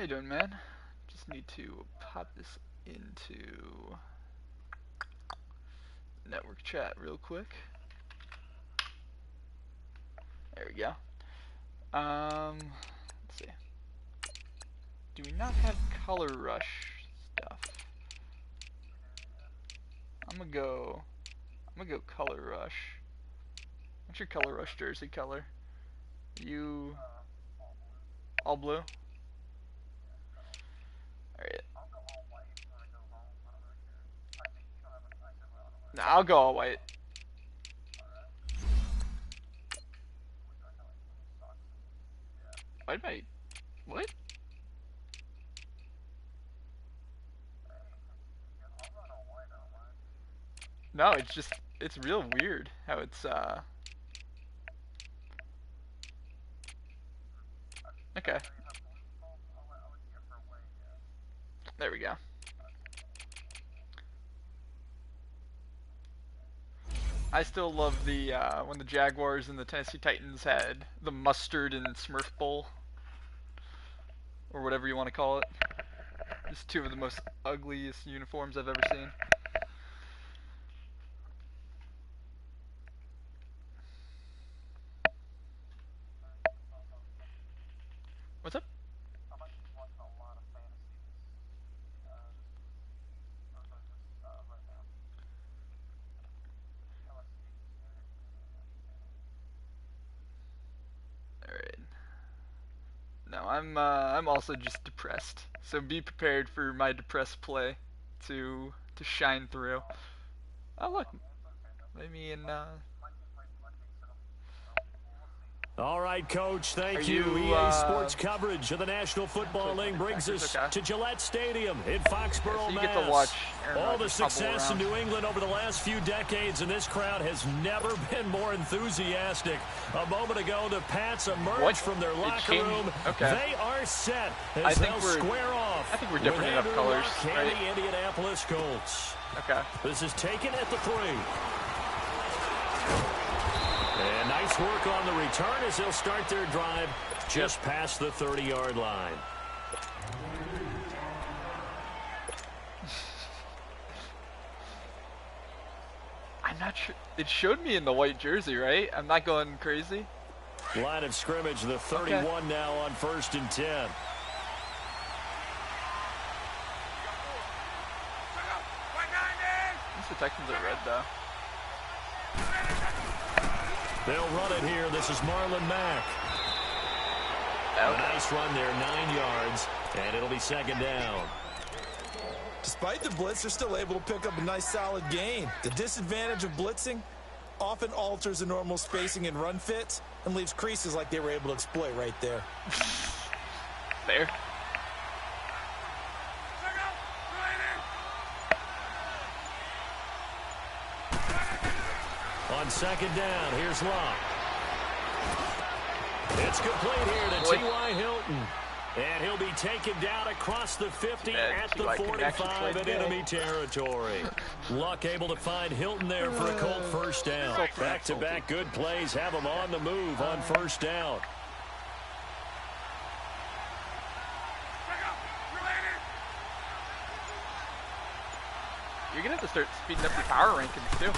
How you doing, man? Just need to pop this into network chat real quick. There we go. Let's see. Do we not have color rush stuff? I'm gonna go color rush. What's your color rush jersey color? You all blue? Alright. Nah, I'll go all white. Why did my... What? No, it's just... It's real weird how it's, Okay. There we go. I still love the, when the Jaguars and the Tennessee Titans had the mustard and Smurf Bowl. Or whatever you want to call it. Just two of the most ugliest uniforms I've ever seen. What's up? Alright. No, I'm also just depressed. So be prepared for my depressed play to shine through. Oh look, maybe in All right, Coach, thank you. EA Sports coverage of the National Football League brings us to Gillette Stadium in Foxborough, so you Mass. Get to watch all the success in New England over the last few decades, and this crowd has never been more enthusiastic. A moment ago, the Pats emerged from their locker room. Okay. They are set as they'll square off. I think we're different enough colors, right? The Indianapolis Colts. Okay. This is taken at the 3. And nice work on the return as they'll start their drive just past the 30-yard line. I'm not sure. It showed me in the white jersey, right? I'm not going crazy. Line of scrimmage, the 31 now on 1st and 10. The Texans are red, though. They'll run it here. This is Marlon Mack. A nice run there, 9 yards, and it'll be 2nd down. Despite the blitz, they're still able to pick up a nice solid gain. The disadvantage of blitzing often alters the normal spacing and run fits and leaves creases like they were able to exploit right there. There. On 2nd down, here's Locke. It's complete here to T.Y. Hilton. And he'll be taken down across the 50 at the 45 in enemy territory. Luck able to find Hilton there for a Colt first down. Back-to-back good plays have him on the move on 1st down. You're going to have to start speeding up your power rankings, too.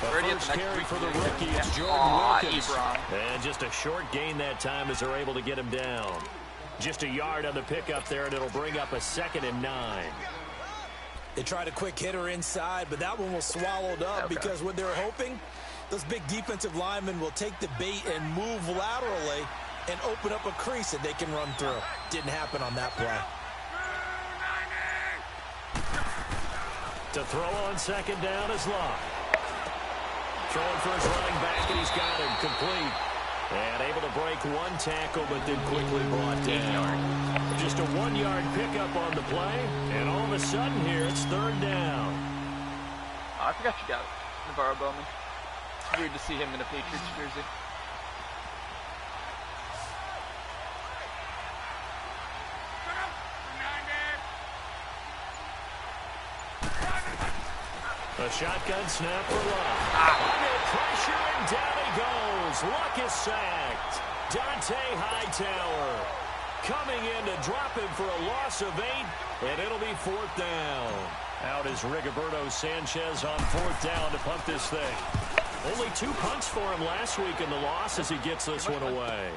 Already at the next week for the rookie, it's Jordan Wilkins. And just a short gain that time as they're able to get him down. Just a yard on the pickup there, and it'll bring up a 2nd and 9. They tried a quick hitter inside, but that one was swallowed up because what they're hoping, those big defensive linemen will take the bait and move laterally and open up a crease that they can run through. Didn't happen on that play. To throw on 2nd down is Locke. Throwing for his running back, and he's got him complete. And able to break one tackle, but then quickly brought down. Just a 1-yard pickup on the play, and all of a sudden here, it's 3rd down. Oh, I forgot you got Navarro Bowman. It's weird to see him in a Patriots jersey. A shotgun snap for Luck. Under pressure, and down he goes. Luck is sacked. Dante Hightower. coming in to drop him for a loss of 8, and it'll be 4th down. Out is Rigoberto Sanchez on 4th down to punt this thing. Only 2 punts for him last week in the loss as he gets this one away.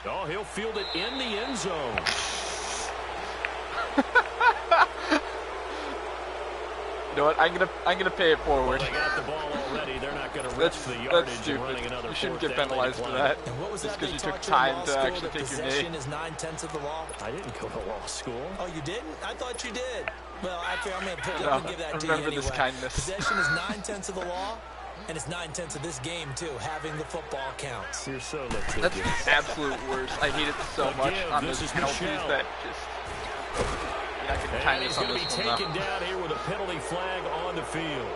Oh, he'll field it in the end zone. You know what? I'm gonna pay it forward. Well, they got the ball already. They're not going to risk the yardage and running another. You shouldn't get penalized for that. And what was that? Just because you took time to actually take your knee. Possession is 9/10 of the law. I didn't go to law school. Oh, you didn't? I thought you did. Well, I'm going to put up and give that to you remember anyway. this kindness. Possession is 9/10 of the law, and it's 9/10 of this game too. Having the football counts. You're so litigious. That's the absolute worst. I hate it so much on those penalties that just. And he's going to be taken down here with a penalty flag on the field.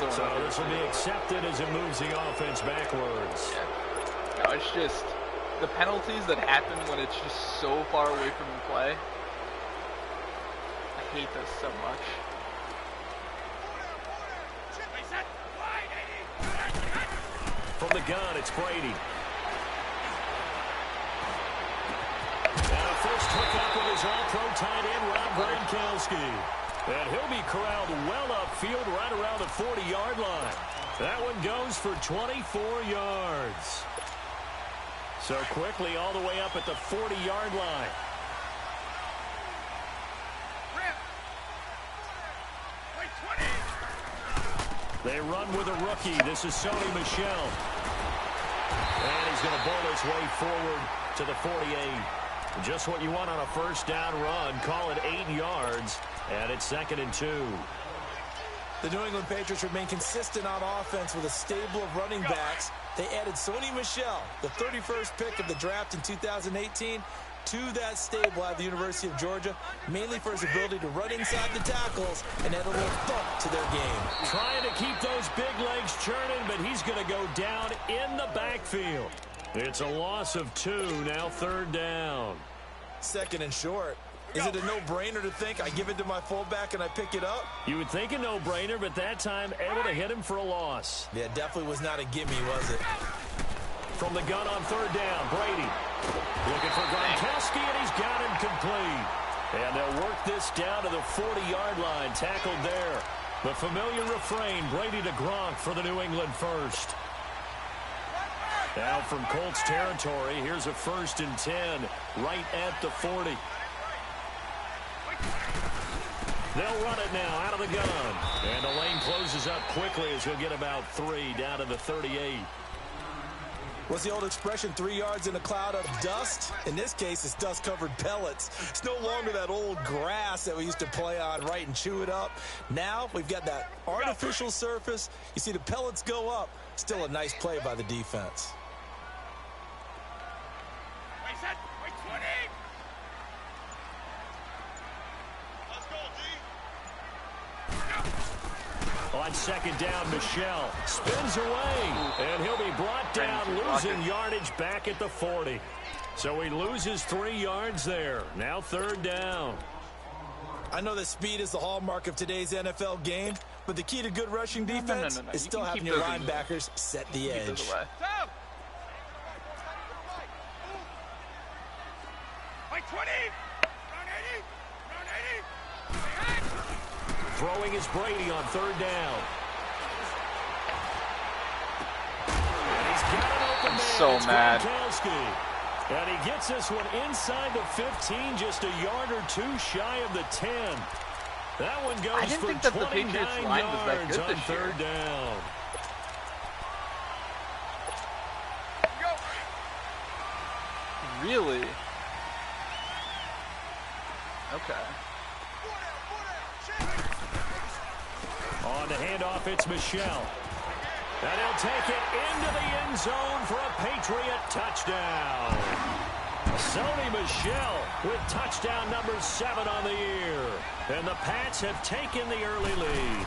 So this will be accepted as it moves the offense backwards. Yeah. No, it's just the penalties that happen when it's just so far away from the play. I hate this so much. From the gun, it's Brady. First hookup with his all-pro tight end, Rob Gronkowski. And he'll be corralled well upfield right around the 40-yard line. That one goes for 24 yards. So quickly all the way up at the 40-yard line. They run with a rookie. This is Sony Michel. And he's going to bowl his way forward to the 48. Just what you want on a first down run. Call it 8 yards, and it's 2nd and 2. The New England Patriots remain consistent on offense with a stable of running backs. They added Sony Michel, the 31st pick of the draft in 2018, to that stable at the University of Georgia, mainly for his ability to run inside the tackles and add a little thump to their game. Trying to keep those big legs churning, but he's going to go down in the backfield. It's a loss of 2, now 3rd down. 2nd and short. Is it a no-brainer to think I give it to my fullback and I pick it up? You would think a no-brainer, but that time able to hit him for a loss. Yeah, definitely was not a gimme, was it? From the gun on 3rd down, Brady. Looking for Gronkowski, and he's got him complete. And they'll work this down to the 40-yard line, tackled there. The familiar refrain, Brady to Gronk for the New England first. Now from Colts territory, here's a 1st and 10, right at the 40. They'll run it now out of the gun. And the lane closes up quickly as he'll get about 3 down to the 38. What's the old expression, 3 yards in a cloud of dust? In this case, it's dust-covered pellets. It's no longer that old grass that we used to play on, right, and chew it up. Now we've got that artificial surface. You see the pellets go up. Still a nice play by the defense. On 2nd down, Michel spins away, and he'll be brought down, losing yardage back at the 40. So he loses 3 yards there. Now 3rd down. I know that speed is the hallmark of today's NFL game, but the key to good rushing defense is still having your linebackers set the edge. Throwing is Brady on 3rd down. And he's got an open man. So mad. And he gets this one inside the 15, just a yard or 2 shy of the 10. That one goes for 29 yards on 3rd down. Really? Okay. On the handoff, it's Michel. And he'll take it into the end zone for a Patriot touchdown. Sony Michel with touchdown number 7 on the year. And the Pats have taken the early lead.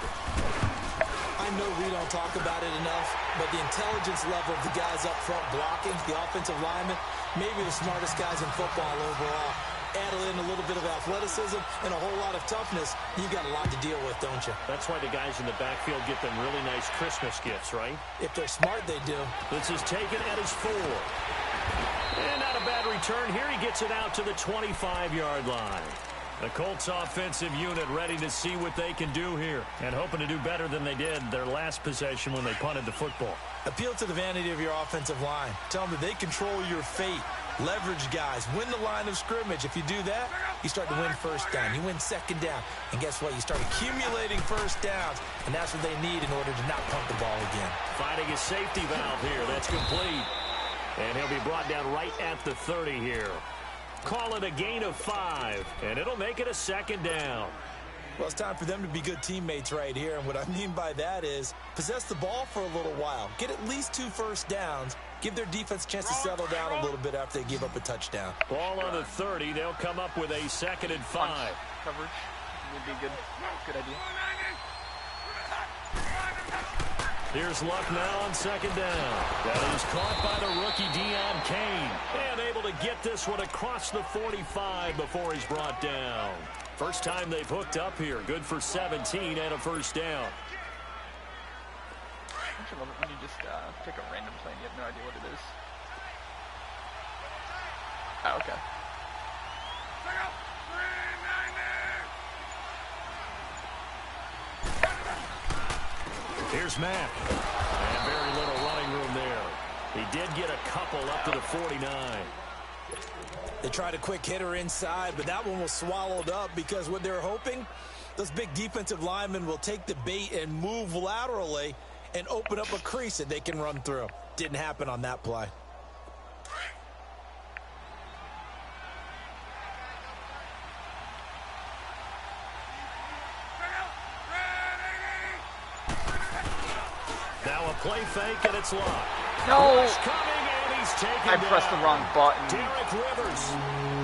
I know we don't talk about it enough, but the intelligence level of the guys up front blocking, the offensive linemen, maybe the smartest guys in football overall. Add in a little bit of athleticism and a whole lot of toughness, you've got a lot to deal with, don't you? That's why the guys in the backfield get them really nice Christmas gifts, right? If they're smart, they do. This is taken at his 4. And not a bad return here. He gets it out to the 25-yard line. The Colts offensive unit ready to see what they can do here and hoping to do better than they did their last possession when they punted the football. Appeal to the vanity of your offensive line. Tell them that they control your fate. Leverage guys. Win the line of scrimmage. If you do that, you start to win first down. You win second down. And guess what? You start accumulating first downs, and that's what they need in order to not punt the ball again. Finding a safety valve here. That's complete. And he'll be brought down right at the 30 here. Call it a gain of 5, and it'll make it a second down. Well, it's time for them to be good teammates right here, and what I mean by that is possess the ball for a little while, get at least 2 first downs, give their defense a chance to settle down a little bit after they give up a touchdown. Ball on the 30. They'll come up with a 2nd and 5. Coverage would be a good idea. Here's Luck now on 2nd down. That is caught by the rookie Deion Kane. And able to get this one across the 45 before he's brought down. First time they've hooked up here. Good for 17 and a first down. I love it when you just pick a random play and you have no idea what it is. Oh, okay. Here's Mack. And very little running room there. He did get a couple up to the 49. They tried a quick hitter inside, but that one was swallowed up because what they're hoping, those big defensive linemen will take the bait and move laterally and open up a crease that they can run through. Didn't happen on that play. Now a play fake, and it's locked. No! Coming, and he's taken I pressed the wrong button. Derek Rivers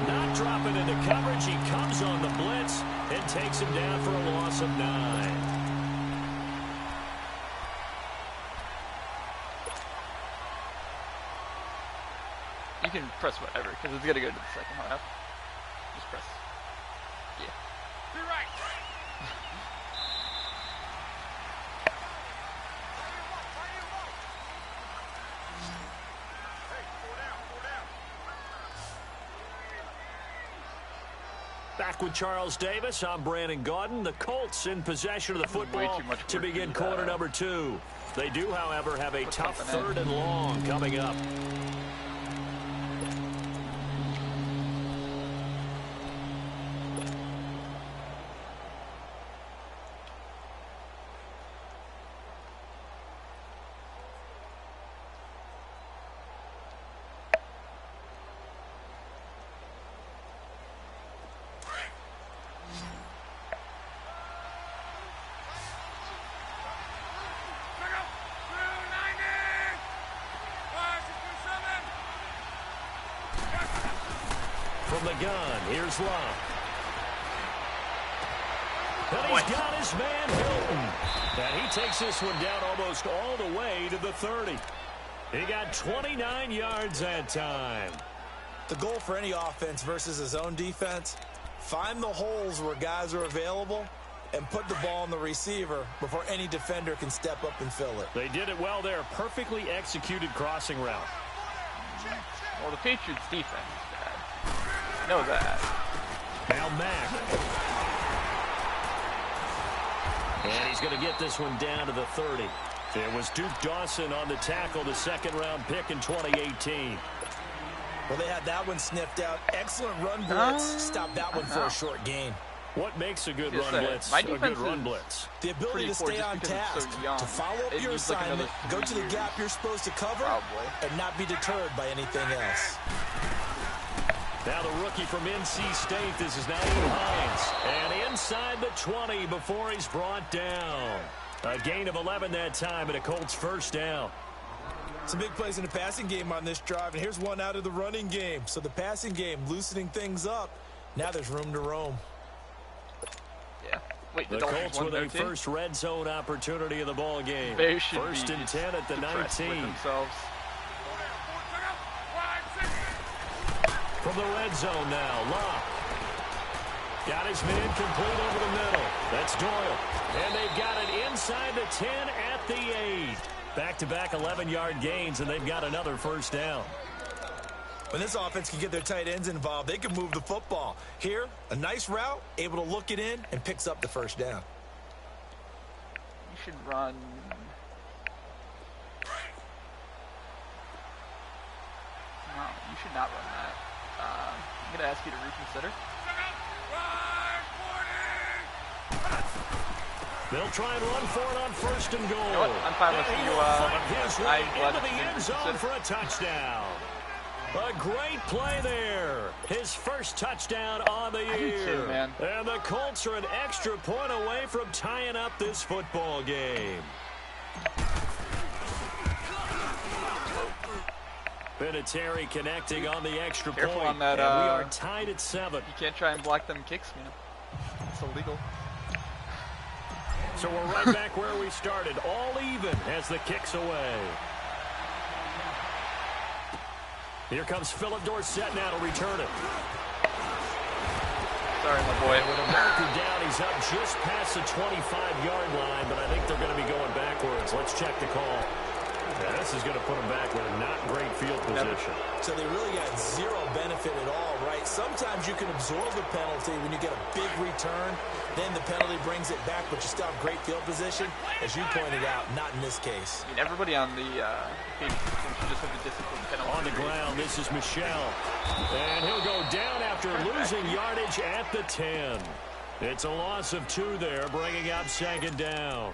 not dropping into coverage. He comes on the blitz and takes him down for a loss of 9. You can press whatever, because it's going to go to the second half. Just press. Yeah. Be right. Back with Charles Davis, I'm Brandon Gaudin. The Colts in possession of the football to begin quarter number 2. They do, however, have a tough 3rd and long coming up. From the gun, here's Love. And he's got his man Hilton. And he takes this one down almost all the way to the 30. He got 29 yards that time. The goal for any offense versus his own defense, find the holes where guys are available and put the ball on the receiver before any defender can step up and fill it. They did it well there. Perfectly executed crossing route. Well, the Patriots' defense is bad. I know that. Now Mack. And he's going to get this one down to the 30. It was Duke Dawson on the tackle, the 2nd-round pick in 2018. Well, they had that one sniffed out. Excellent run blitz. Stop that one for a short gain. What makes a good run blitz? My a good run blitz. The ability to stay on task, to follow up your assignment, go to the gap you're supposed to cover, and not be deterred by anything else. Now the rookie from NC State, this is Naeem Hines. And inside the 20 before he's brought down. A gain of 11 that time and a Colts first down. Some big plays in the passing game on this drive, and here's one out of the running game. So the passing game loosening things up. Now there's room to roam. Yeah. Wait, the Colts with a first red zone opportunity of the ball game. They should first and 10 at the 19. From the red zone now, Locke. Got his man complete over the middle. That's Doyle. And they've got it inside the 10 at the 8. Back-to-back 11-yard gains, and they've got another first down. When this offense can get their tight ends involved, they can move the football. Here, a nice route, able to look it in, and picks up the first down. You should run. No, you should not run that. I'm going to ask you to reconsider. They'll try and run for it on first and goal. You know what? I'm fine with you. His way into the end zone for a touchdown. A great play there. His first touchdown on the year. Too, man. And the Colts are an extra point away from tying up this football game. Vinatieri connecting on the extra Careful point. on that, and we are tied at 7. You can't try and block them kicks, man. It's illegal. So we're right back where we started. All even as the kick's away. Here comes Philip Dorsett now to return it. Sorry, my boy. With a marker down, he's up just past the 25-yard line, but I think they're going to be going backwards. Let's check the call. Yeah, this is going to put them back with a not great field position. So they really got zero benefit at all, right? Sometimes you can absorb the penalty when you get a big return. Then the penalty brings it back, but you still have great field position. As you pointed out, not in this case. I mean, everybody on the page should just have the discipline penalty. On the ground, this is Michel. And he'll go down after losing yardage at the 10. It's a loss of 2 there, bringing up second down.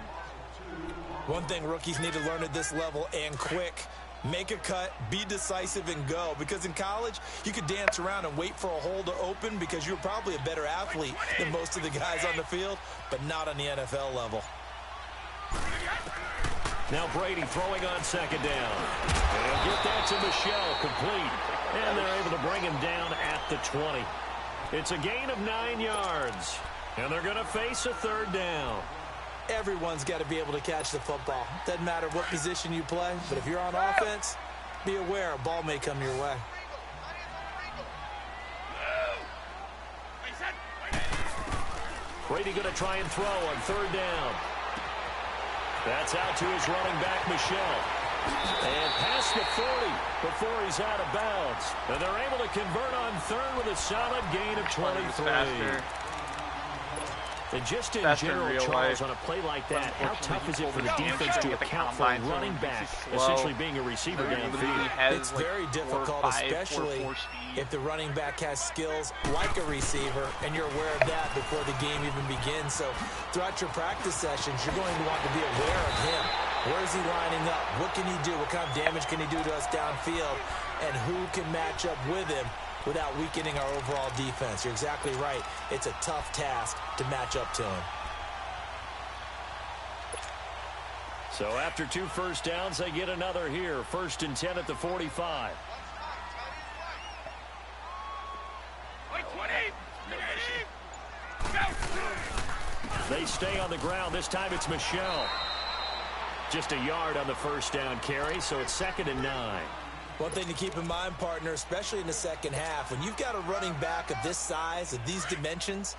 One thing rookies need to learn at this level, and quick, make a cut, be decisive, and go. Because in college, you could dance around and wait for a hole to open because you're probably a better athlete than most of the guys on the field, but not on the NFL level. Now Brady throwing on second down. And get that to Michel, complete. And they're able to bring him down at the 20. It's a gain of 9 yards. And they're going to face a third down. Everyone's got to be able to catch the football. Doesn't matter what position you play, but if you're on offense, be aware a ball may come your way. Brady going to try and throw on third down. That's out to his running back, Michel. And past the 40 before he's out of bounds. And they're able to convert on third with a solid gain of 23. And just in general, Charles, on a play like that, how tough is it for the defense to account for a running back essentially being a receiver downfield? It's very difficult, especially if the running back has skills like a receiver, and you're aware of that before the game even begins. So throughout your practice sessions, you're going to want to be aware of him. Where is he lining up? What can he do? What kind of damage can he do to us downfield? And who can match up with him without weakening our overall defense? You're exactly right. It's a tough task to match up to him. So after 2 first downs, they get another here. 1st and 10 at the 45. They stay on the ground. This time it's Michel. Just a yard on the first down carry, so it's 2nd and 9. One thing to keep in mind, partner, especially in the second half, when you've got a running back of this size, of these dimensions,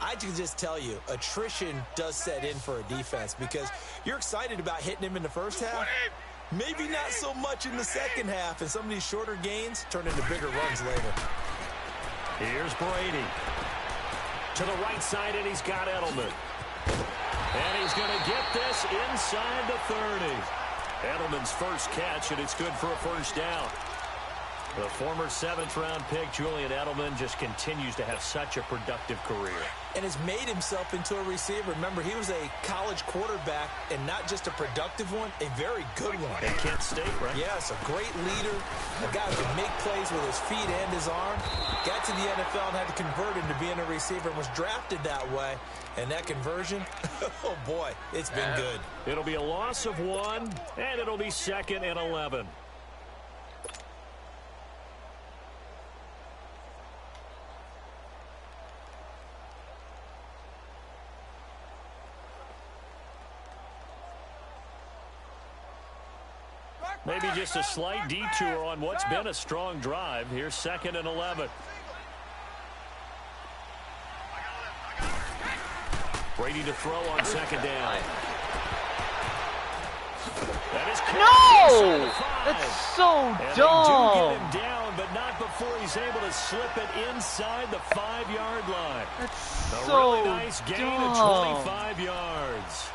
I can just tell you, attrition does set in for a defense because you're excited about hitting him in the first half. Maybe not so much in the second half, and some of these shorter gains turn into bigger runs later. Here's Brady. To the right side, and he's got Edelman. And he's going to get this inside the 30. Edelman's first catch, and it's good for a first down. The former 7th-round pick, Julian Edelman, just continues to have such a productive career. And has made himself into a receiver. Remember, he was a college quarterback, and not just a productive one, a very good one. At Kent State, right? Yes, a great leader, a guy who can make plays with his feet and his arm. Got to the NFL and had to convert into being a receiver and was drafted that way. And that conversion, oh boy, it's been good. It'll be a loss of 1, and it'll be 2nd and 11. Maybe just a slight detour on what's been a strong drive. Here's 2nd and 11. Brady to throw on second down. That is no! That's so and dumb. They do get him down, but not before he's able to slip it inside the 5-yard line. That's a so really nice gain dumb. of 25 yards.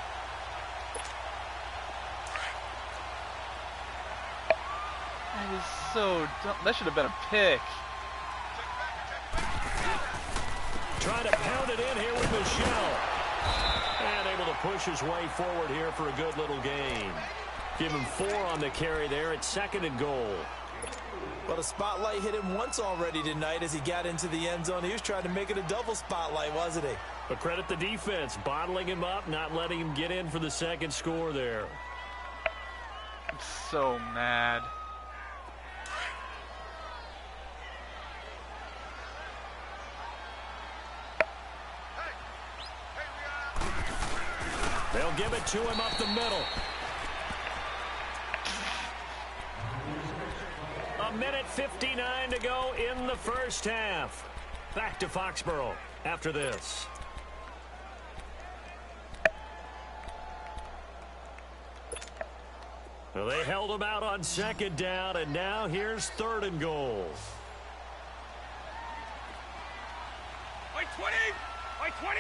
That is so dumb. That should have been a pick. Trying to pound it in here with Michelle. And able to push his way forward here for a good little gain. Give him 4 on the carry there at 2nd and goal. Well, the spotlight hit him once already tonight as he got into the end zone. He was trying to make it a double spotlight, wasn't he? But credit the defense, bottling him up, not letting him get in for the 2nd score there. I'm so mad. They'll give it to him up the middle. A minute 59 to go in the first half. Back to Foxborough after this. Well, they held him out on 2nd down, and now here's 3rd and goal. By 20! By 20!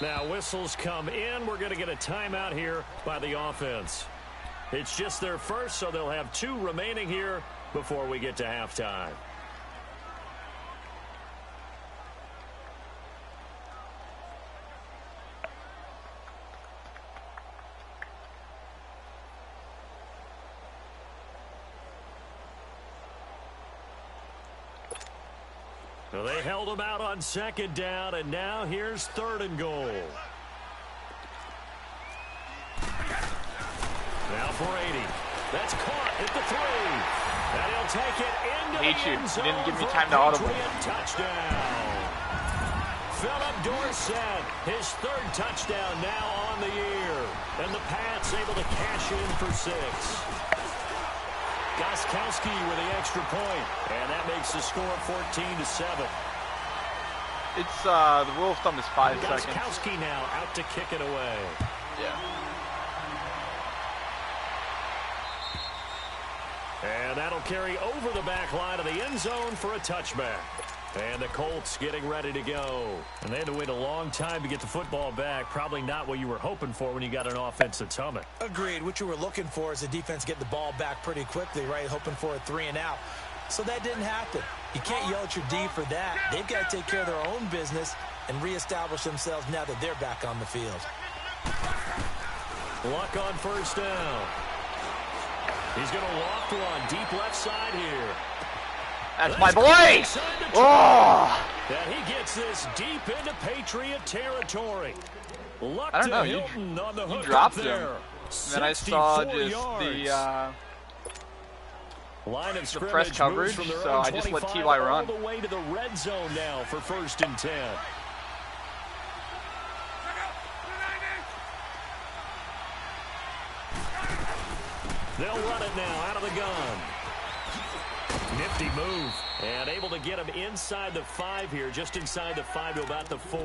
Now whistles come in. We're going to get a timeout here by the offense. It's just their first, so they'll have 2 remaining here before we get to halftime. Well, they held him out on 2nd down, and now here's 3rd and goal. Now for 80. That's caught at the 3. And he'll take it into the end zone. You didn't give me for time to audible. Touchdown. Philip Dorsett, his 3rd touchdown now on the year. And the Pats able to cash in for 6. Gostkowski with the extra point, and that makes the score 14-7. It's the rule of thumb is 5 seconds. Gostkowski now out to kick it away. Yeah. And that'll carry over the back line of the end zone for a touchback. And the Colts getting ready to go. And they had to wait a long time to get the football back. Probably not what you were hoping for when you got an offense that's humming. Agreed. What you were looking for is the defense get the ball back pretty quickly, right? Hoping for a 3 and out. So that didn't happen. You can't yell at your D for that. They've got to take care of their own business and reestablish themselves now that they're back on the field. Luck on 1st down. He's going to loft one deep left side here. That's my boy! Oh! And he gets this deep into Patriot territory. Luck I don't know. Hilton on the hook dropped there. him. And then I saw just yards. the line of the press coverage, from their so own I just let 25 T.Y. run. all the way to the red zone now for 1st and 10. They'll run it now out of the gun. Nifty move. And able to get him inside the 5 here, just inside the 5 to about the 4.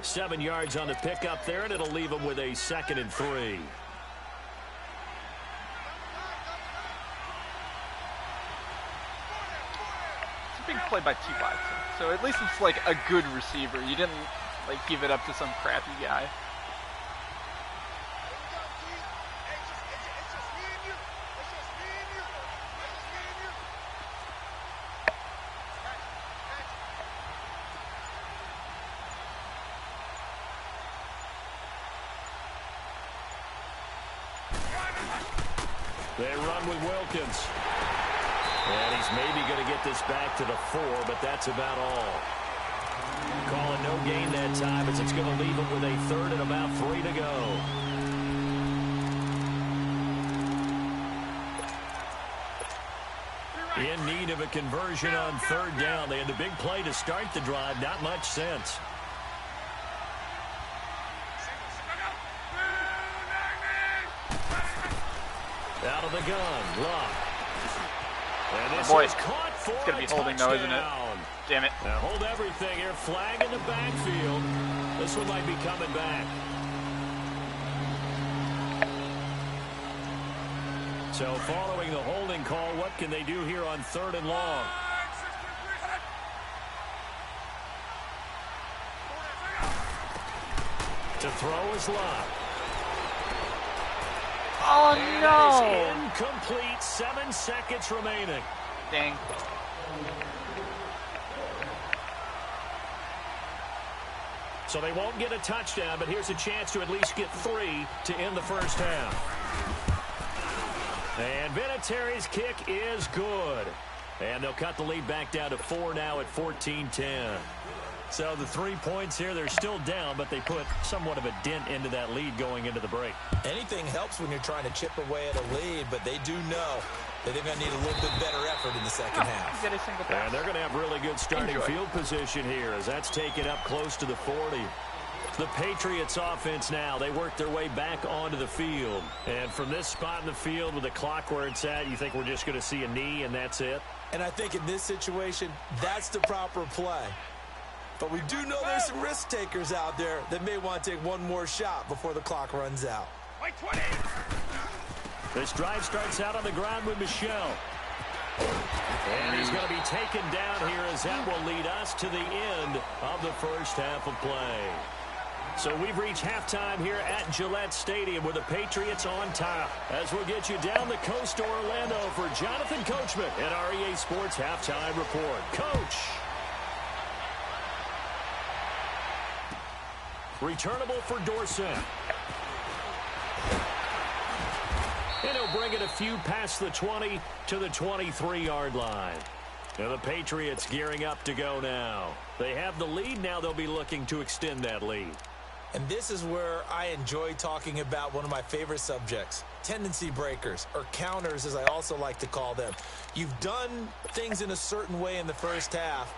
7 yards on the pickup there, and it'll leave him with a 2nd and 3. It's a big play by T.Y. So at least it's like a good receiver. You didn't like give it up to some crappy guy. They run with Wilkins. And he's maybe going to get this back to the 4, but that's about all. Calling no gain that time as it's going to leave him with a 3rd and about 3 to go. In need of a conversion on 3rd down. They had the big play to start the drive. Not much sense. Out of the gun, Luck. And this is caught for it's going to be holding though, isn't it? Damn it. Now hold everything here. Flag in the backfield. This one might be coming back. So following the holding call, what can they do here on 3rd and long? To throw is Lott. Oh, no. It is incomplete. 7 seconds remaining. Dang. So they won't get a touchdown, but here's a chance to at least get 3 to end the first half. And Vinatieri's kick is good. And they'll cut the lead back down to 4 now at 14-10. So the 3 points here, they're still down, but they put somewhat of a dent into that lead going into the break. Anything helps when you're trying to chip away at a lead, but they do know that they're going to need a little bit better effort in the second half. Get a single pass. And they're going to have really good starting field position here as that's taken up close to the 40. The Patriots offense now, they work their way back onto the field. And from this spot in the field with the clock where it's at, you think we're just going to see a knee and that's it? And I think in this situation, that's the proper play. But we do know there's some risk takers out there that may want to take one more shot before the clock runs out. This drive starts out on the ground with Michel. And he's going to be taken down here as that will lead us to the end of the first half of play. So we've reached halftime here at Gillette Stadium with the Patriots on top. As we'll get you down the coast to Orlando for Jonathan Coachman at REA Sports Halftime Report. Coach. Returnable for Dorson. And he'll bring it a few past the 20 to the 23-yard line. And the Patriots gearing up to go now. They have the lead. Now they'll be looking to extend that lead. And this is where I enjoy talking about one of my favorite subjects, tendency breakers, or counters as I also like to call them. You've done things in a certain way in the first half,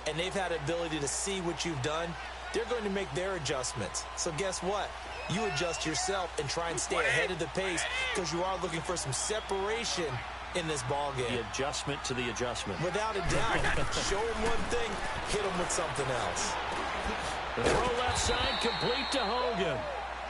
and they've had the ability to see what you've done. They're going to make their adjustments. So guess what? You adjust yourself and try and stay ahead of the pace because you are looking for some separation in this ball game. The adjustment to the adjustment. Without a doubt. Show them one thing, hit them with something else. The throw left side complete to Hogan.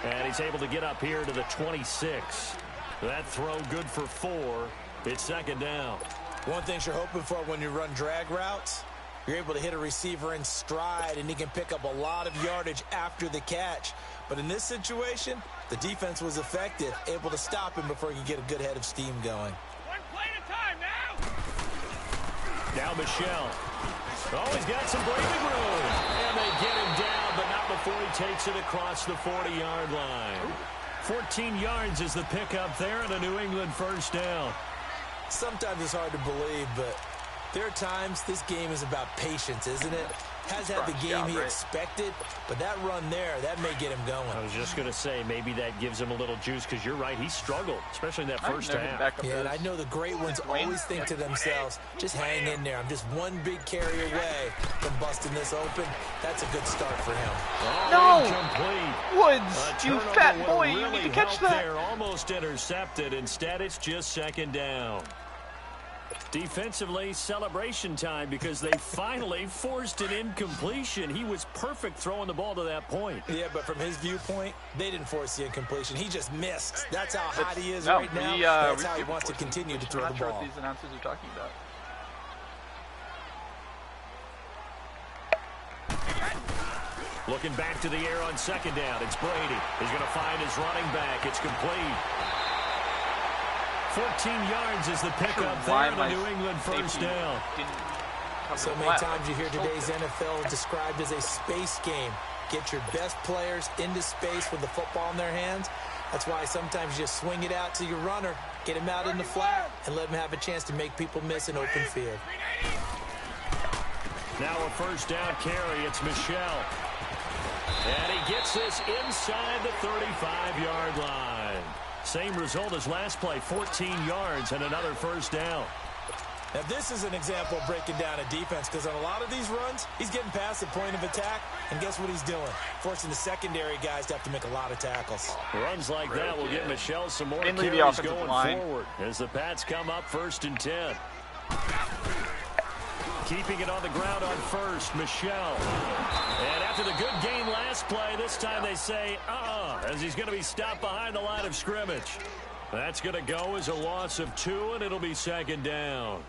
And he's able to get up here to the 26. That throw good for 4. It's second down. One thing you're hoping for when you run drag routes, you're able to hit a receiver in stride, and he can pick up a lot of yardage after the catch. But in this situation, the defense was effective, able to stop him before he could get a good head of steam going. One play at a time now. Now Michel. Oh, he's got some breathing room. And they get him down, but not before he takes it across the 40-yard line. 14 yards is the pickup there and a New England first down. Sometimes it's hard to believe, but there are times this game is about patience, isn't it? Has had the game he expected, but that run there, that may get him going. I was just going to say, maybe that gives him a little juice because you're right, he struggled, especially in that first half. Yeah, and I know the great ones always think to themselves, just hang in there. I'm just one big carry away from busting this open. That's a good start for him. No! Incomplete. Woods, you fat boy, you need to catch that. There, almost intercepted. Instead, it's just second down. Defensively, celebration time because they finally forced an incompletion. He was perfect throwing the ball to that point. Yeah, but from his viewpoint, they didn't force the incompletion. He just missed. That's how hot he is right now. That's how he wants to continue to throw the ball. I'm not sure what these announcers are talking about. Looking back to the air on second down. It's Brady. He's going to find his running back. It's complete. 14 yards is the pickup there and a New England first down. So many times you hear today's NFL described as a space game. Get your best players into space with the football in their hands. That's why sometimes you just swing it out to your runner, get him out in the flat, and let him have a chance to make people miss an open field. Now a first down carry. It's Michel. And he gets this inside the 35-yard line. Same result as last play, 14 yards and another first down. Now this is an example of breaking down a defense because on a lot of these runs, he's getting past the point of attack, and guess what he's doing? Forcing the secondary guys to have to make a lot of tackles. Runs like that will get Michel some more carries going forward as the Pats come up 1st and 10. Keeping it on the ground on first, Michel. And After the good gain last play, this time they say, as he's going to be stopped behind the line of scrimmage. That's going to go as a loss of 2, and it'll be second down.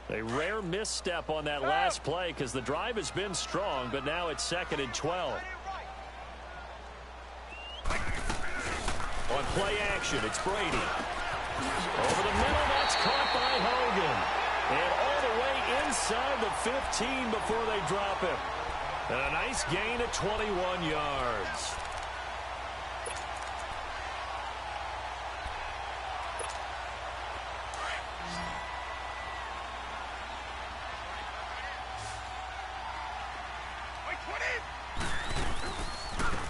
A rare misstep on that last play because the drive has been strong, but now it's 2nd and 12. On play action, it's Brady. Over the middle, that's caught by Hogan. And all the way inside the 15 before they drop him. And a nice gain of 21 yards.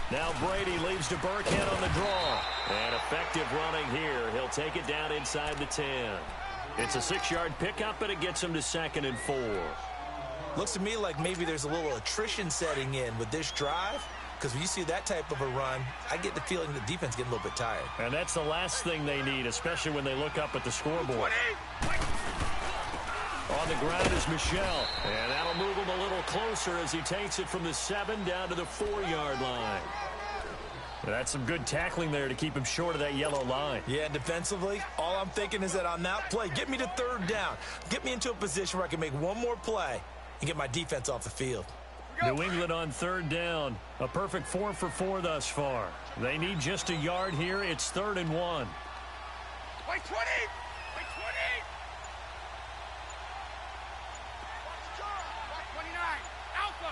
Now Brady leaves to Burkhead on the draw. And effective running here. He'll take it down inside the 10. It's a 6-yard pickup, but it gets him to 2nd and 4. Looks to me like maybe there's a little attrition setting in with this drive. Because when you see that type of a run, I get the feeling the defense getting a little bit tired. And that's the last thing they need, especially when they look up at the scoreboard. On the ground is Michel. And that'll move him a little closer as he takes it from the 7 down to the 4-yard line. That's some good tackling there to keep him short of that yellow line. Yeah, defensively, all I'm thinking is that on that play, get me to 3rd down. Get me into a position where I can make one more play and get my defense off the field. New England on 3rd down. A perfect 4 for 4 thus far. They need just a yard here. It's 3rd and 1. Wait 20! Wait 20! 29! Alpha!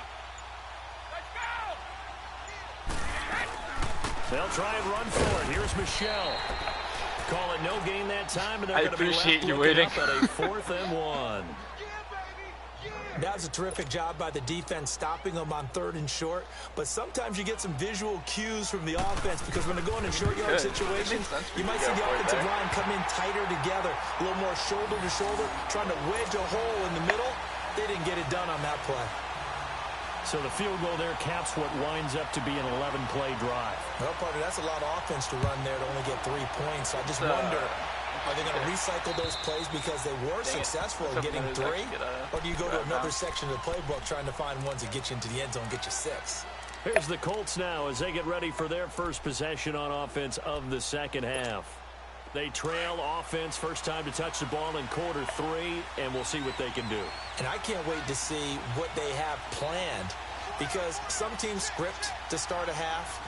Let's go! They'll try and run for it. Here's Michel. Call it no gain that time, and they're going to be left looking up at a 4th and 1. That was a terrific job by the defense stopping them on 3rd and short. But sometimes you get some visual cues from the offense because when they're going in short yard situations, you might see the offensive line come in tighter together, a little more shoulder to shoulder, trying to wedge a hole in the middle. They didn't get it done on that play. So the field goal there caps what winds up to be an 11-play drive. Well, partner, that's a lot of offense to run there to only get 3 points. So I just wonder, are they going to recycle those plays because they were successful in getting 3? Or do you go to another section of the playbook trying to find ones that get you into the end zone, get you 6? Here's the Colts now as they get ready for their first possession on offense of the second half. They trail offense, first time to touch the ball in quarter 3, and we'll see what they can do. And I can't wait to see what they have planned because some teams script to start a half.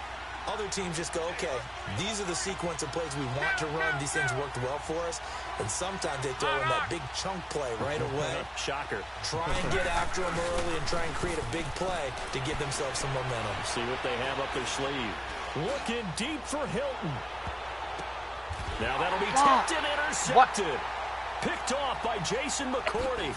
Other teams just go, okay, these are the sequence of plays we want to run. These things worked well for us. And sometimes they throw in that big chunk play right away. Shocker. Try and get after them early and try and create a big play to give themselves some momentum. See what they have up their sleeve. Looking deep for Hilton. Now that'll be tipped and intercepted. Picked off by Jason McCourty.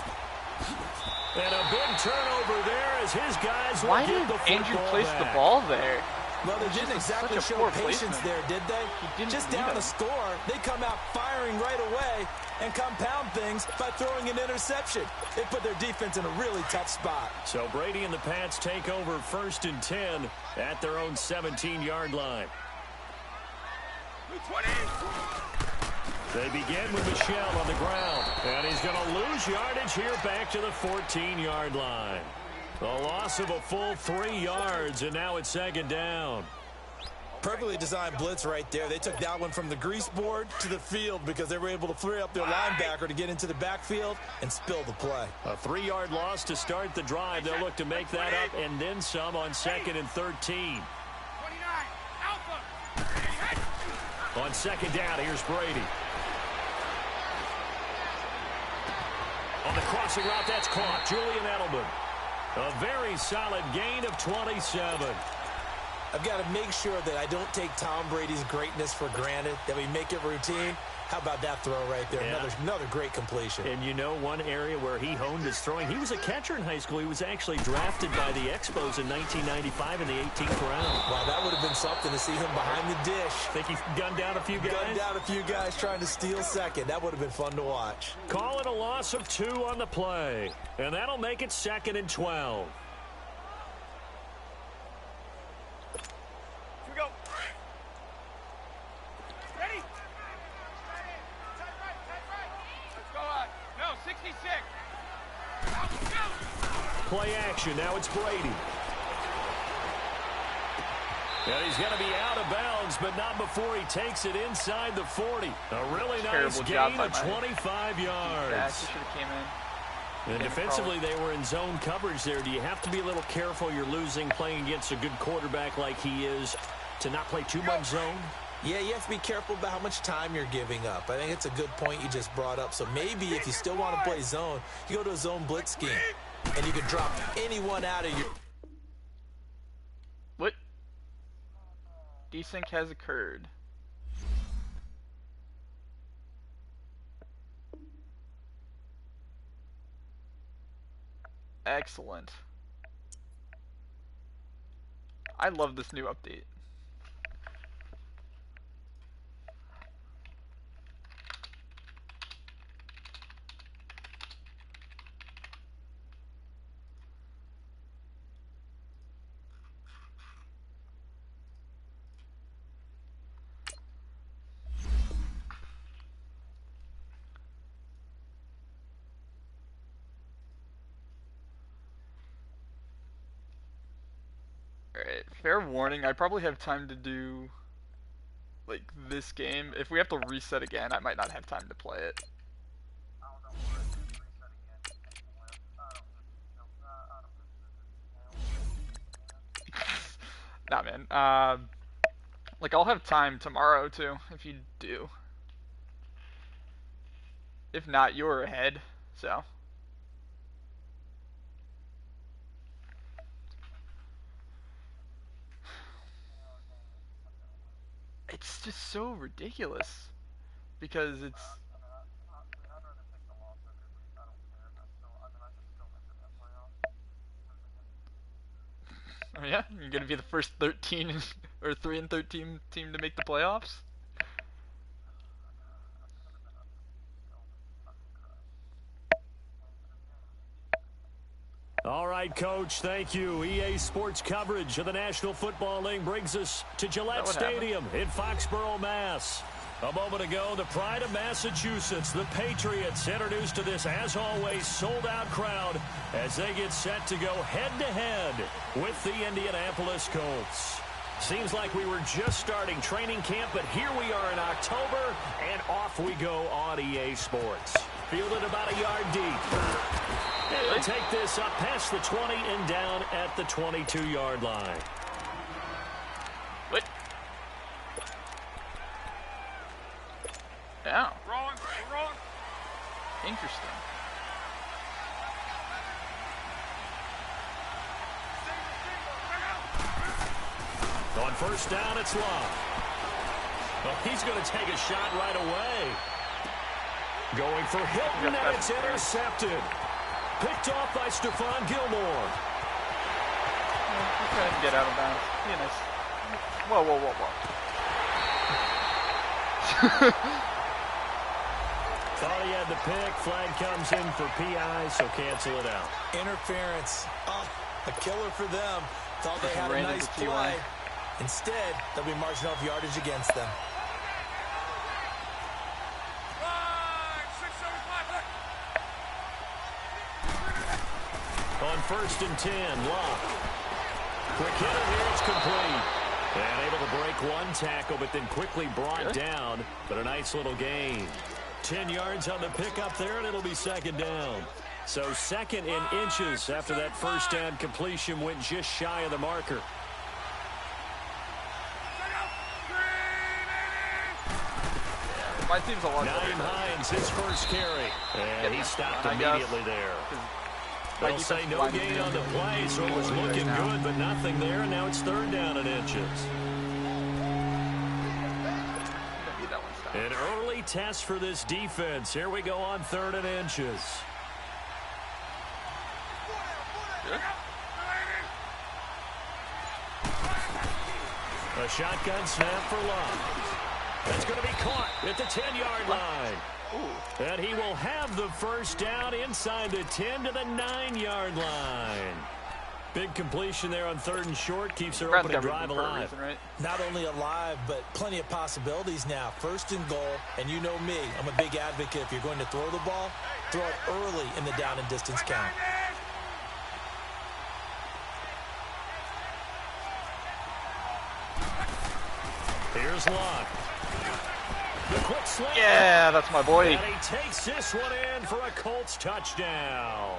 And a big turnover there as his guys will get the football back. Why did Andrew place the ball there? Well, they didn't exactly show patience there, did they? Just down the score, they come out firing right away and compound things by throwing an interception. They put their defense in a really tough spot. So Brady and the Pats take over 1st and 10 at their own 17-yard line. 20. They begin with Michel on the ground. And he's going to lose yardage here back to the 14-yard line. A loss of a full 3 yards, and now it's 2nd down. Perfectly designed blitz right there. They took that one from the grease board to the field because they were able to free up their linebacker to get into the backfield and spill the play. A 3-yard loss to start the drive. They'll look to make that up and then some on 2nd and 13. 29. Alpha. On 2nd down, here's Brady. On the crossing route, that's caught. Julian Edelman. A very solid gain of 27. I've got to make sure that I don't take Tom Brady's greatness for granted, that we make it routine. How about that throw right there? Yeah. Another great completion. And you know one area where he honed his throwing, he was a catcher in high school. He was actually drafted by the Expos in 1995 in the 18th round. Wow, that would have been something to see him behind the dish. Think he gunned down a few guys? Gunned down a few guys trying to steal second. That would have been fun to watch. Call it a loss of 2 on the play. And that'll make it 2nd and 12. Here we go. Ready? Let's go on. No, 66. Out, go. play action. Now it's Brady. And he's going to be out of bounds, but not before he takes it inside the 40. A really nice gain of 25 yards. And defensively, they were in zone coverage there. Do you have to be a little careful you're losing playing against a good quarterback like he is to not play too much zone? Yeah, you have to be careful about how much time you're giving up. I think it's a good point you just brought up. So maybe if you still want to play zone, you go to a zone blitz scheme, and you can drop anyone out of your... What? Desync has occurred. Excellent. I love this new update. Alright, fair warning, I probably have time to do, like, this game. If we have to reset again, I might not have time to play it. Nah, man. Like, I'll have time tomorrow, too, if you do. If not, you're ahead, so... It's just so ridiculous because it's oh yeah, you're gonna be the first 13 or 3-13 team to make the playoffs. All right, Coach, thank you. EA Sports coverage of the National Football League brings us to Gillette Stadium in Foxborough, Mass. A moment ago, the pride of Massachusetts, the Patriots, introduced to this, as always, sold-out crowd as they get set to go head-to-head with the Indianapolis Colts. Seems like we were just starting training camp, but here we are in October, and off we go on EA Sports. Fielded about a yard deep. They'll take this up past the 20 and down at the 22-yard line. What? Yeah. Wrong. Wrong. Interesting. On first down, it's Love. Well, he's going to take a shot right away. Going for Hilton, and it's intercepted. Picked off by Stephon Gilmore. He's trying to get out of bounds. Be nice. Whoa, whoa, whoa, whoa. Thought he had the pick. Flag comes in for PI, so cancel it out. Interference. Oh, a killer for them. Thought they had a nice play. Instead, they'll be marching off yardage against them. On first and 10, Locke. Quick hitter here, it's complete. And able to break one tackle, but then quickly brought down. But a nice little gain. 10 yards on the pickup there, and it'll be second down. So second in inches after that first down completion went just shy of the marker. My team's a lot better. Naeem Hines, his first carry. And he stopped immediately there. They'll say no gain on the play, so it was looking good, but nothing there. And now it's third down in inches. An early test for this defense. Here we go on third and inches. A shotgun snap for Love. That's going to be caught at the 10-yard line. Ooh. And he will have the first down inside the 10 to the 9-yard line. Big completion there on third and short. Keeps their opening drive alive. Reason, right? Not only alive, but plenty of possibilities now. First and goal, and you know me. I'm a big advocate. If you're going to throw the ball, throw it early in the down and distance count. Here's Luck. The quick slant. Yeah, that's my boy. And he takes this one in for a Colts touchdown.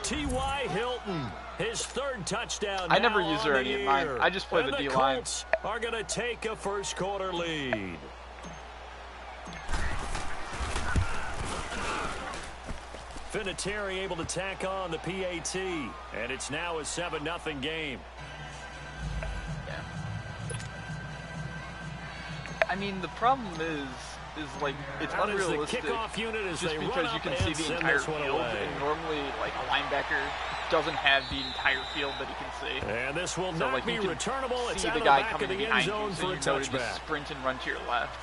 T.Y. Hilton, his third touchdown. I never use her any of mine. I just play the D-line. Colts are going to take a first quarter lead. Vinatieri able to tack on the PAT, and it's now a 7-0 game. I mean, the problem is like it's unrealistic. The kickoff unit as just they because run you can up see and the send entire this one field, away. and normally like a linebacker doesn't have the entire field that he can see. And this will So not like be you can returnable. It's see out the of guy back of coming the end behind zone you, so for a you know to touchback. just sprint and run to your left.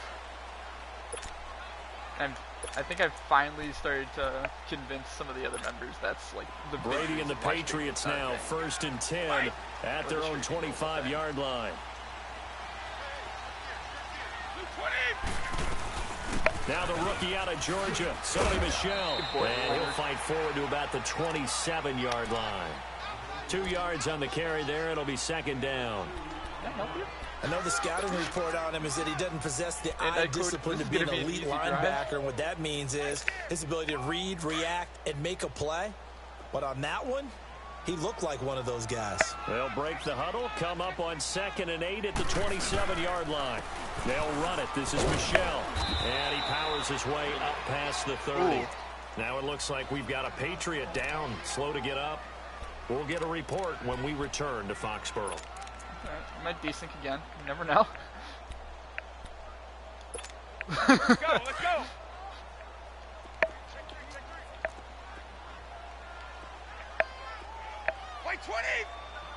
And I think I've finally started to convince some of the other members that's like the big Brady and the reason why Patriots Patriots now first and 10 at their own 25-yard line. Now the rookie out of Georgia, Sony Michel. And he'll fight forward to about the 27-yard line. 2 yards on the carry there. It'll be second down. Can I help you? I know the scouting report on him is that he doesn't possess the eye coach, discipline this to is be an gonna be an elite easy linebacker. drive. And what that means is his ability to read, react, and make a play. But on that one, he looked like one of those guys. They'll break the huddle, come up on 2nd and 8 at the 27-yard line. They'll run it. This is Michel. And he powers his way up past the 30. Ooh. Now it looks like we've got a Patriot down, slow to get up. We'll get a report when we return to Foxborough. I might desync again. You never know. Let's go. Play 20.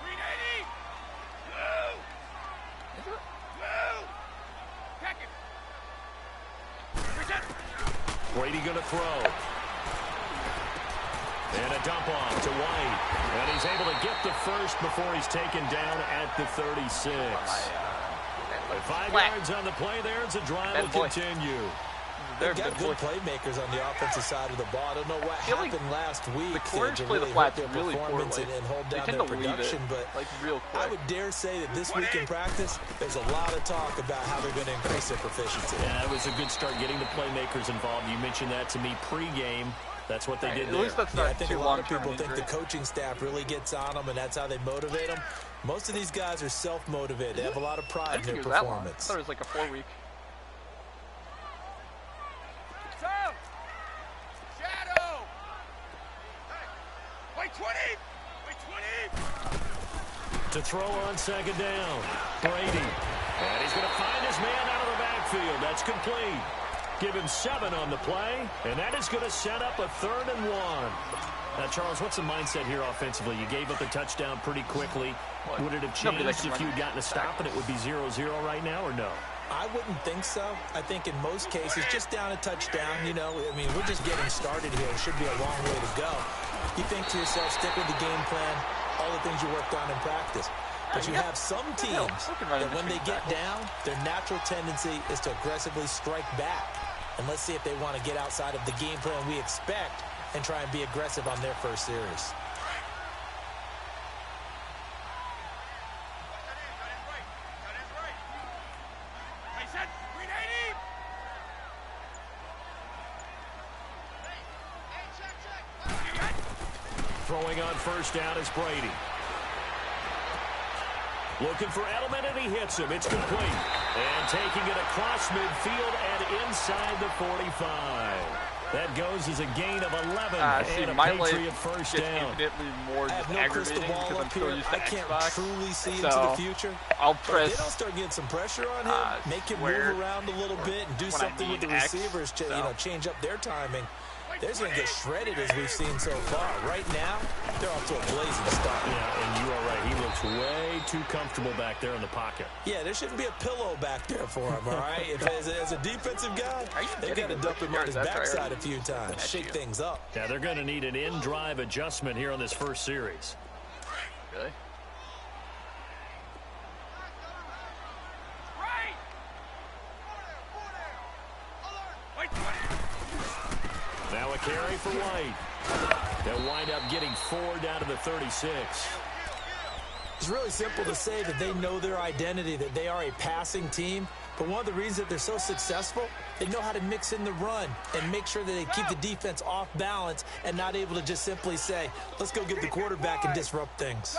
Green 80. Blue. Blue. Pack it. Present. Brady going to throw. And a dump off to White. And he's able to get the first before he's taken down at the 36. 5 yards on the play there. It's a drive will continue. They've got good playmakers on the offensive side of the ball. I don't know what happened last week. The corners to play the really flats hurt their really performance poorly. and hold They down tend their to leave production. it, But like real quick. I would dare say that this week in practice, there's a lot of talk about how they're going to increase their proficiency. Yeah, it was a good start getting the playmakers involved. You mentioned that to me pregame. That's what they did there. At least that's not I think too a lot of long-term people think injury. the coaching staff really gets on them, and that's how they motivate them. Most of these guys are self-motivated. They have a lot of I pride in didn't think their it was that long. I performance. thought it was like a 4-week. So. Shadow. Play 20. Play 20. To throw on second down. Brady. And he's going to find his man out of the backfield. That's complete. Give him 7 on the play, and that is going to set up a 3rd and 1. Now, Charles, what's the mindset here offensively? You gave up a touchdown pretty quickly. Would it have changed if you had gotten a stop and it would be 0-0 right now, or no? I wouldn't think so. I think in most cases, just down a touchdown, you know, I mean, we're just getting started here. It should be a long way to go. You think to yourself, stick with the game plan, all the things you worked on in practice. But you have some teams that when they get down, their natural tendency is to aggressively strike back. And let's see if they want to get outside of the game plan we expect and try and be aggressive on their first series. Throwing on first down is Brady. Looking for Edelman, and he hits him. It's complete. And taking it across midfield and inside the 45. That goes as a gain of 11 and a Patriot first down. Infinitely more I have no crystal aggravating ball because I'm up still here. used to I can't Xbox. truly see into So, the future. I'll But press. if they don't start getting some pressure on him, make him square move around a little bit and do when I something with the need X, receivers to so. change up their timing. They're going to get shredded as we've seen so far. Right now, they're off to a blazing start. Yeah, and you are right. He looks way too comfortable back there in the pocket. Yeah, there shouldn't be a pillow back there for him, all right? If as a defensive guy, they've got to dump him on his backside a few times, shake things up. Yeah, they're going to need an in-drive adjustment here on this first series. Really? Now a carry for White. They'll wind up getting 4 down to the 36. It's really simple to say that they know their identity, that they are a passing team. But one of the reasons that they're so successful, they know how to mix in the run and make sure that they keep the defense off balance and not able to just simply say, let's go get the quarterback and disrupt things.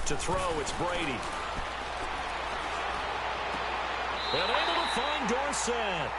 To throw, it's Brady. And able to find Dorsett.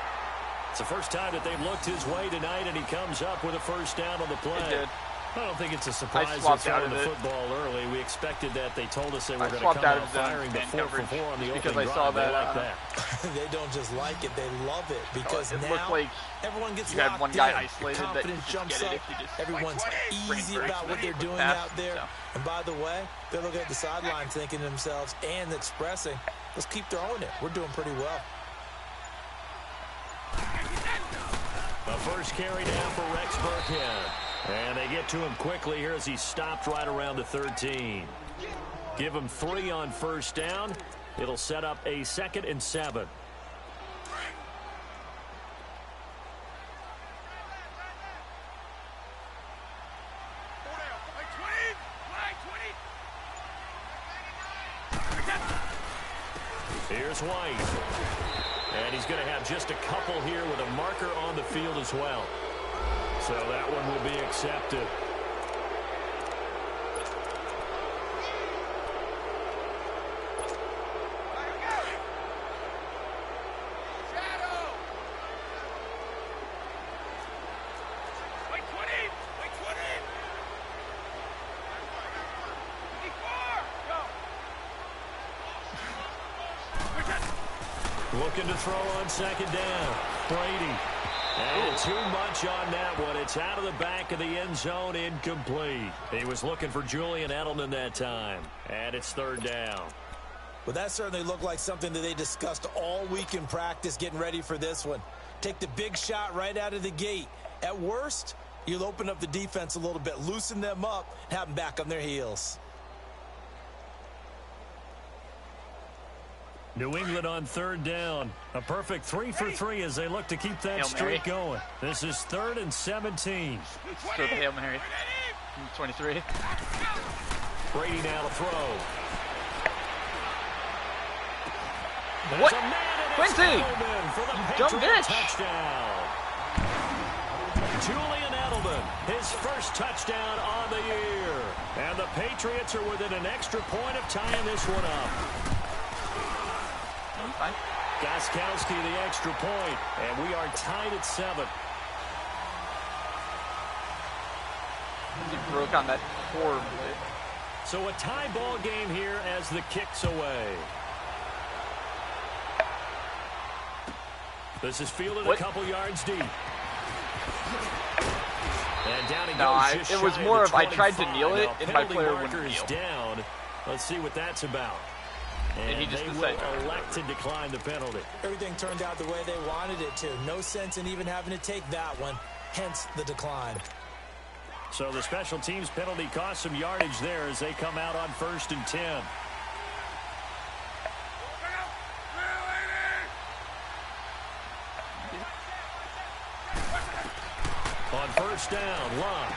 It's the first time that they've looked his way tonight, and he comes up with a first down on the play. It did. I don't think it's a surprise they're throwing the football early. We expected that. They told us they were going to come out out firing the 4-for-4 on the opening drive. Saw that, they like that. They don't just like it, they love it, because it now looked like everyone gets you had locked one guy in. isolated that Confidence jumps get up. it if you just Everyone's easy about what they're doing out there. And by the way, they're looking at the sideline thinking to themselves and expressing, let's keep throwing it. We're doing pretty well. The first carry down for Rex Burkhead. And they get to him quickly here as he stopped right around the 13. Give him 3 on first down. It'll set up a 2nd and 7. Here's White. And he's going to have just a couple here with a marker on the field as well. So that one will be accepted. Looking to throw on 2nd down. Brady. And too much on that one. It's out of the back of the end zone, incomplete. He was looking for Julian Edelman that time. And it's 3rd down. Well, that certainly looked like something that they discussed all week in practice getting ready for this one. Take the big shot right out of the gate. At worst, you'll open up the defense a little bit, loosen them up, and have them back on their heels. New England on 3rd down. A perfect 3 for 3 as they look to keep that streak going. This is 3rd and 17. Throw the Hail Mary. 23. Brady now to throw. What? Quincy! Jump this! Touchdown. Julian Edelman, his first touchdown on the year. And the Patriots are within an extra point of tying this one up. Gostkowski the extra point, and we are tied at 7. He broke on that horribly. So a tie ball game here as the kick's away. This is fielded a couple yards deep. And down he goes just it was shy more of of I tried to 25. kneel it, and my player marker wouldn't is kneel. down. Let's see what that's about. And he just they decided will elect to decline the penalty. Everything turned out the way they wanted it to. No sense in even having to take that one, hence the decline. So the special teams penalty cost some yardage there as they come out on 1st and 10. On 1st down, Love.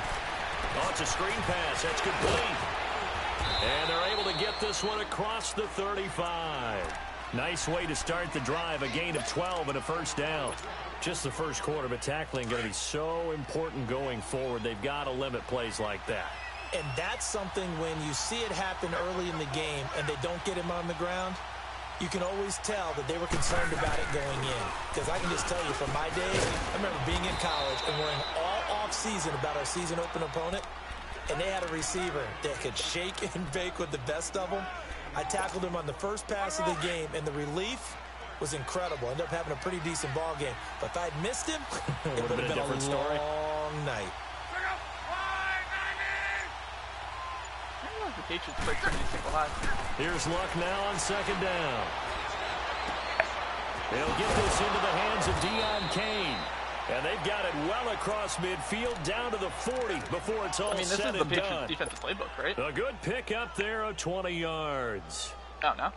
Oh, it's a screen pass. That's complete. And they're able to get this one across the 35. Nice way to start the drive. A gain of 12 and a 1st down. Just the first quarter, but tackling going to be so important going forward. They've got to limit plays like that. And that's something when you see it happen early in the game and they don't get him on the ground, you can always tell that they were concerned about it going in. Because I can just tell you from my days, I remember being in college and worrying all off-season about our season open opponent. And they had a receiver that could shake and bake with the best of them. I tackled him on the first pass of the game, and the relief was incredible. Ended up having a pretty decent ball game. But if I'd missed him, it would have been a different story. long night. The Patriots played so many single high. Here's Luck now on 2nd down. They'll get this into the hands of Deion Kane. And they've got it well across midfield down to the 40 before it's all this said is the and Patriots done. defensive playbook, right? A good pick up there of 20 yards. Oh, no.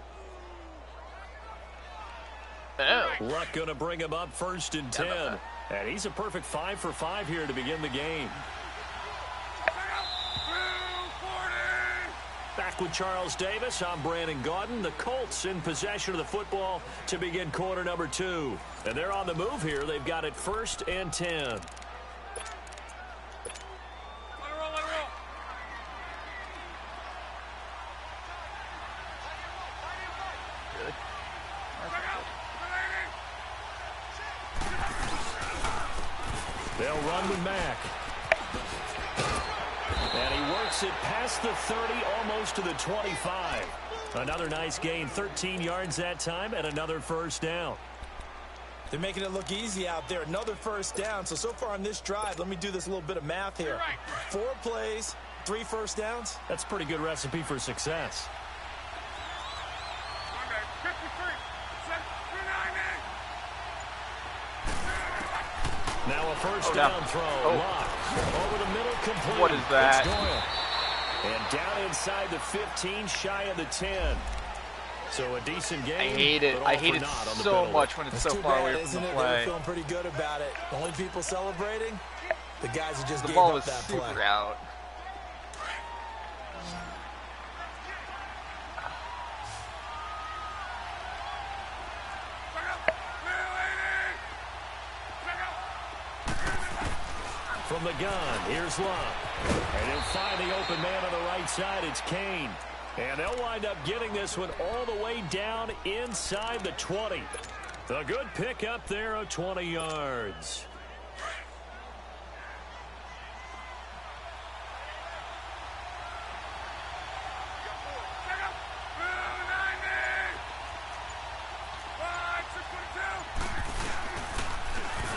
Oh. Luck going to bring him up 1st and 10. And he's a perfect 5 for 5 here to begin the game. Back with Charles Davis, I'm Brandon Gaudin. The Colts in possession of the football to begin quarter number 2. And they're on the move here. They've got it 1st and 10. Let it roll, let it roll. Really? They'll run with Mack. And he works it past the 30, almost to the 25. Another nice gain, 13 yards that time, and another first down. They're making it look easy out there. Another first down. So far on this drive, let me do this little bit of math here. 4 plays, 3 first downs. That's a pretty good recipe for success. Now a first down throw. Lock. Over the middle, complete. What is that? It's Doyle. And down inside the 15, shy of the 10. So a decent game. I hate it. I hate it so much when it's so far away from the play. They're feeling pretty good about it. The only people celebrating, the guys who just the gave ball up was that super play. out. From the gun, here's Love. And he'll find the open man on the right side. It's Kane. And they'll wind up getting this one all the way down inside the 20. A good pickup there of 20 yards.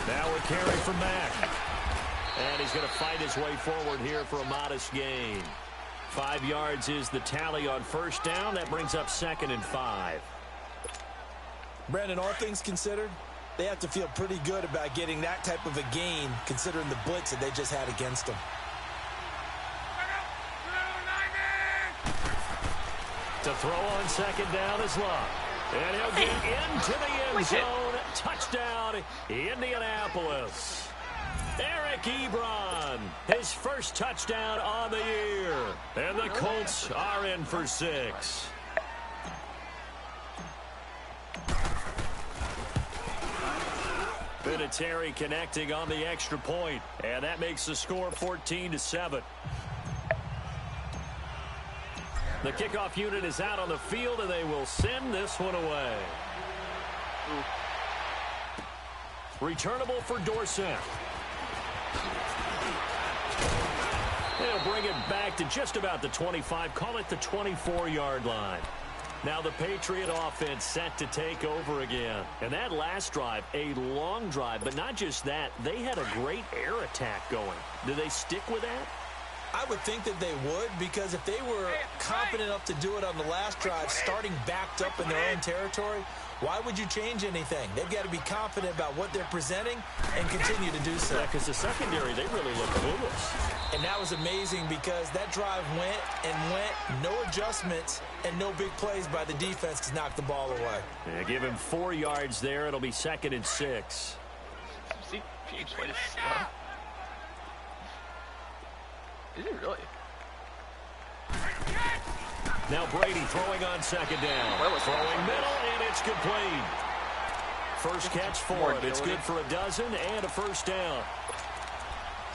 Now we're carrying from Mack. And he's going to fight his way forward here for a modest gain. 5 yards is the tally on first down. That brings up 2nd and 5. Brandon, all things considered, they have to feel pretty good about getting that type of a gain considering the blitz that they just had against them. To throw on 2nd down is Love. And he'll get into the end zone. Touchdown, Indianapolis. Eric Ebron, his first touchdown on the year. And the Colts are in for 6. Vinatieri connecting on the extra point. And that makes the score 14-7. The kickoff unit is out on the field, and they will send this one away. Returnable for Dorsett. They'll bring it back to just about the 25, call it the 24-yard line. Now the Patriot offense set to take over again. And that last drive, a long drive, but not just that, they had a great air attack going. Do they stick with that? I would think that they would, because if they were confident enough to do it on the last drive, starting backed up in their own territory, why would you change anything? They've got to be confident about what they're presenting and continue to do so. Yeah, because the secondary, they really look clueless. And that was amazing because that drive went and went, no adjustments, and no big plays by the defense to knock the ball away. Yeah, give him 4 yards there. It'll be 2nd and 6. See, James White is slow. Is he really? Now Brady throwing on 2nd down. Throwing middle, and it's complete. First catch for him. It's good for a dozen and a first down.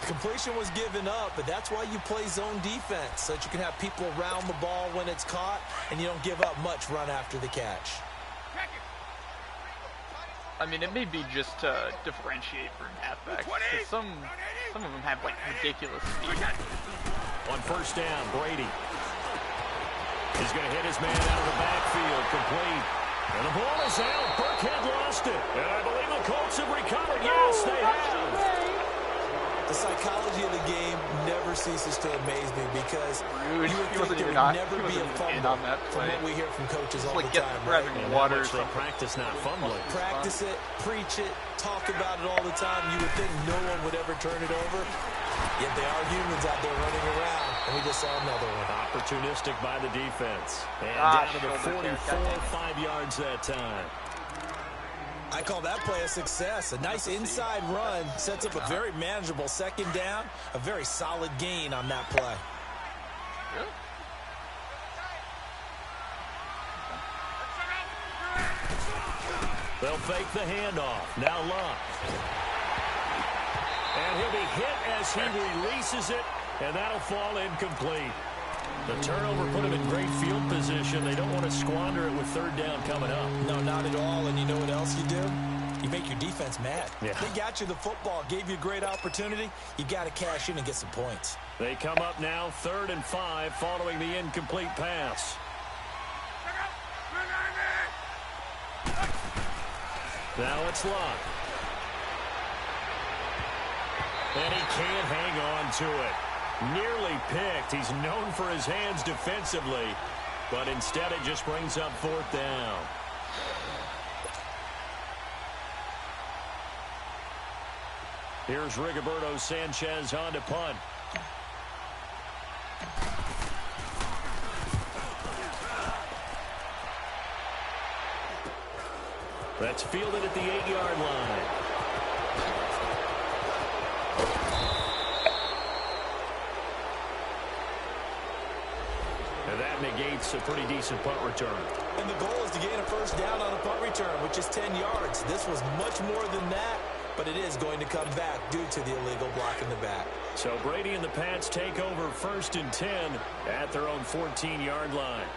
Completion was given up, but that's why you play zone defense, so that you can have people around the ball when it's caught, and you don't give up much run after the catch. I mean, it may be just to differentiate from halfbacks, because some of them have, like, ridiculous speed. On first down, Brady. He's going to hit his man out of the backfield, complete. And the ball is out. Burkhead lost it. And I believe the Colts have recovered. Yes, they have. The psychology of the game never ceases to amaze me because Rude. you would He think wasn't there even would on, never he be a wasn't fumble in on that from play. what we hear from coaches all Like the get time. grabbing Right? water or They something. practice not fumbling. Practice it, preach it, talk about it all the time. You would think no one would ever turn it over. Yet they are humans out there running around, and we just saw another one. Opportunistic by the defense. And down to the 44, 5 yards that time. I call that play a success. A nice inside run sets up a very manageable 2nd down. A very solid gain on that play. Really? They'll fake the handoff. Now Luck. And he'll be hit as he releases it, and that'll fall incomplete. The turnover put him in great field position. They don't want to squander it with third down coming up. No, not at all. And you know what else you do? You make your defense mad. Yeah. They got you the football, gave you a great opportunity. You got to cash in and get some points. They come up now 3rd and 5 following the incomplete pass. Now it's Luck. And he can't hang on to it. Nearly picked. He's known for his hands defensively, but instead it just brings up 4th down. Here's Rigoberto Sanchez on to punt. That's fielded at the 8-yard line. And that negates a pretty decent punt return. And the goal is to gain a first down on a punt return, which is 10 yards. This was much more than that, but it is going to come back due to the illegal block in the back. So Brady and the Pats take over 1st and 10 at their own 14-yard line.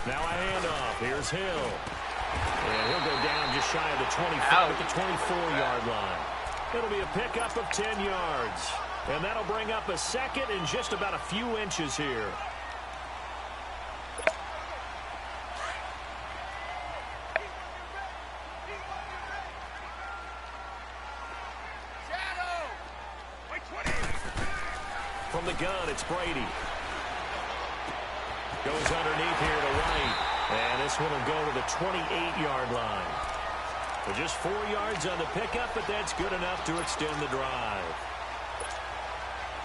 Now a handoff. Here's Hill. And he'll go down just shy of the 25 at the 24-yard line. It'll be a pickup of 10 yards. And that'll bring up a 2nd and just about a few inches here. From the gun, it's Brady. Goes underneath here to right. And this one will go to the 28-yard line. So just 4 yards on the pickup, but that's good enough to extend the drive.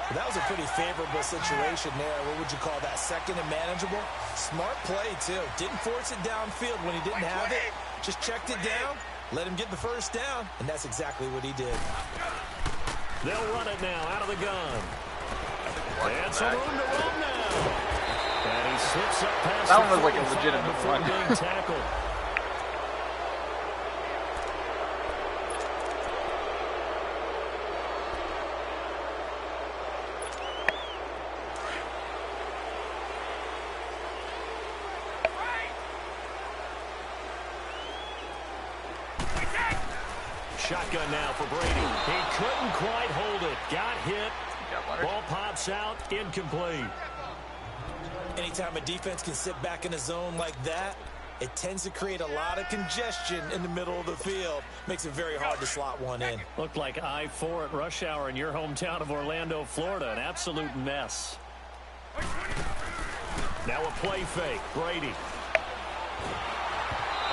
Well, that was a pretty favorable situation there. What would you call that? 2nd and manageable? Smart play, too. Didn't force it downfield when he didn't have it. Just checked it down, let him get the first down, and that's exactly what he did. They'll run it now out of the gun. And some room to run now. And he slips up past that one was like a legitimate run. Being tackled. Shotgun now for Brady. He couldn't quite hold it. Got hit. Ball pops out. Incomplete. Anytime a defense can sit back in a zone like that, it tends to create a lot of congestion in the middle of the field. Makes it very hard to slot one in. Looked like I-4 at rush hour in your hometown of Orlando, Florida. An absolute mess. Now a play fake. Brady.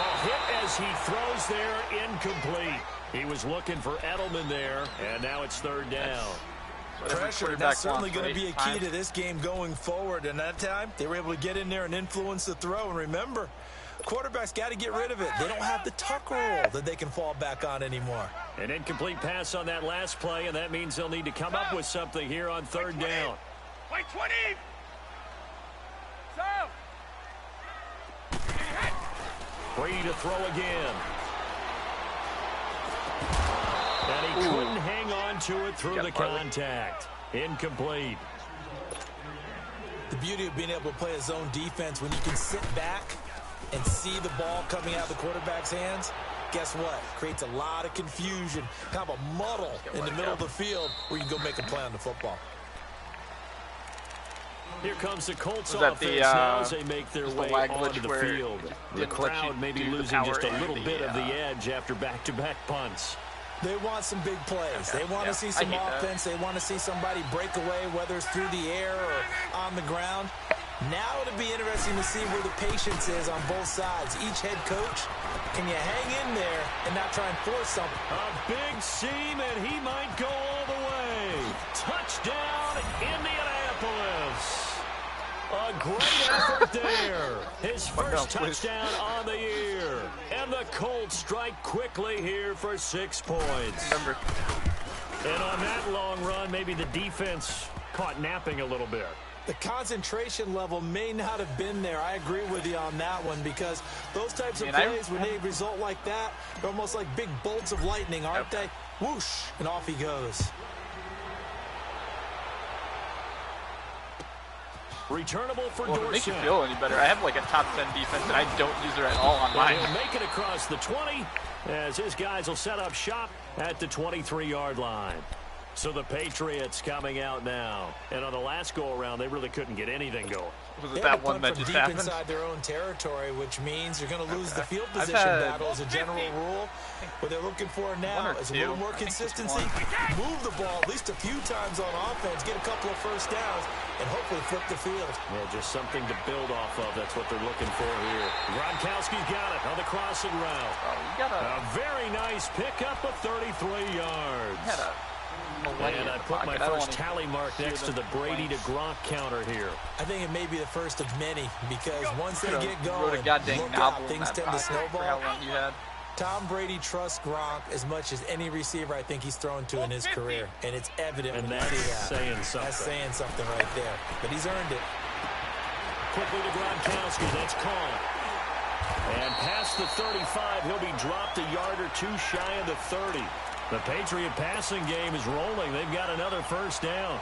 Oh, hit as he throws there. Incomplete. He was looking for Edelman there, and now it's 3rd down. Pressure, that's certainly going to be a key to this game going forward. And that time, they were able to get in there and influence the throw. And remember, quarterbacks got to get rid of it. They don't have the tuck rule that they can fall back on anymore. An incomplete pass on that last play, and that means they'll need to come up with something here on 3rd down. Play 20. Brady to throw again. And he couldn't hang on to it through the contact. Incomplete. The beauty of being able to play a zone defense when you can sit back and see the ball coming out of the quarterback's hands, guess what? Creates a lot of confusion, kind of a muddle in the middle of the field where you can go make a play on the football. Here comes the Colts offense now as they make their way onto the field. The crowd maybe losing just a little bit of the edge after back-to-back punts. They want some big plays. They want to see some offense. They want to see somebody break away, whether it's through the air or on the ground. Now it'll be interesting to see where the patience is on both sides. Each head coach, can you hang in there and not try and force something? A big seam, and he might go all the way. Touchdown, Indianapolis. A great effort there. His first touchdown on the year. And the Colts strike quickly here for 6 points. And on that long run, maybe the defense caught napping a little bit. The concentration level may not have been there. I agree with you on that one, because those types of plays, when they result like that, they're almost like big bolts of lightning, aren't they? Whoosh, and off he goes. Returnable for Well, Dorsett. to make you feel any better, I have like a top 10 defense, and I don't use it at all on mine. He'll make it across the 20, as his guys will set up shop at the 23-yard line. So the Patriots coming out now. And on the last go-around, they really couldn't get anything going. Was it that one that just happened? Inside their own territory, which means you're going to lose the field position battle as a general rule. What they're looking for now is a little more consistency. Move the ball at least a few times on offense, get a couple of first downs, and hopefully flip the field. Yeah, just something to build off of. That's what they're looking for here. Gronkowski's got it on the crossing route. A very nice pickup of 33 yards. And I put my first tally mark next to the Brady to Gronk counter here. I think it may be the first of many, because once they get going, look out, things tend to snowball. Tom Brady trusts Gronk as much as any receiver I think he's thrown to in his career, and it's evident when you see that. Saying something. That's saying something right there, but he's earned it. Quickly to Gronkowski, that's caught. And past the 35, he'll be dropped a yard or two shy of the 30. The Patriot passing game is rolling. They've got another first down.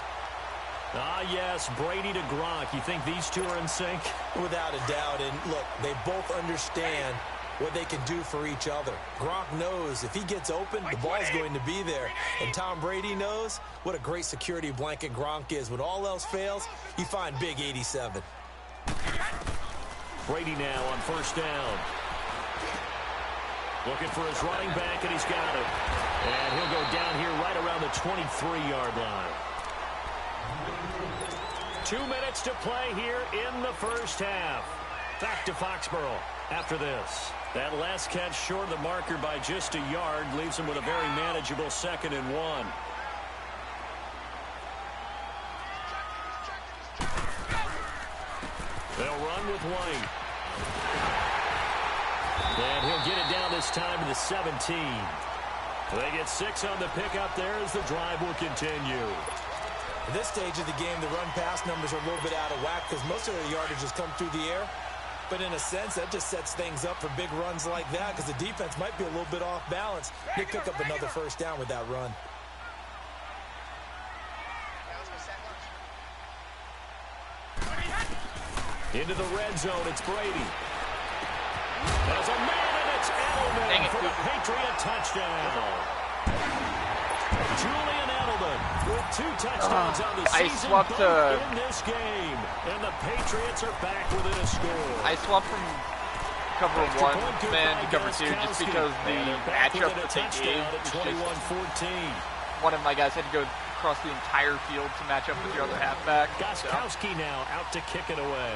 Ah, yes, Brady to Gronk. You think these two are in sync? Without a doubt. And look, they both understand what they can do for each other. Gronk knows if he gets open, the ball's going to be there. And Tom Brady knows what a great security blanket Gronk is. When all else fails, you find big 87. Brady now on first down. Looking for his running back, and he's got it. And he'll go down here right around the 23-yard line. 2 minutes to play here in the first half. Back to Foxborough after this. That last catch short of the marker by just a yard leaves him with a very manageable 2nd and 1. They'll run with White. And he'll get it down this time to the 17. They get 6 on the pickup there as the drive will continue. At this stage of the game, the run-pass numbers are a little bit out of whack because most of their yardage has come through the air. But in a sense, that just sets things up for big runs like that because the defense might be a little bit off balance. They pick up another first down with that run. Into the red zone, it's Brady. There's a man, and it's Edelman for the Patriot touchdown. Julian Edelman with 2 touchdowns on the season in this game. And the Patriots are back within a score. I swapped from cover 1 man to cover 2 just because the matchup that they gave was 21-14. One of my guys had to go across the entire field to match up with your other halfback. Gronkowski now out to kick it away.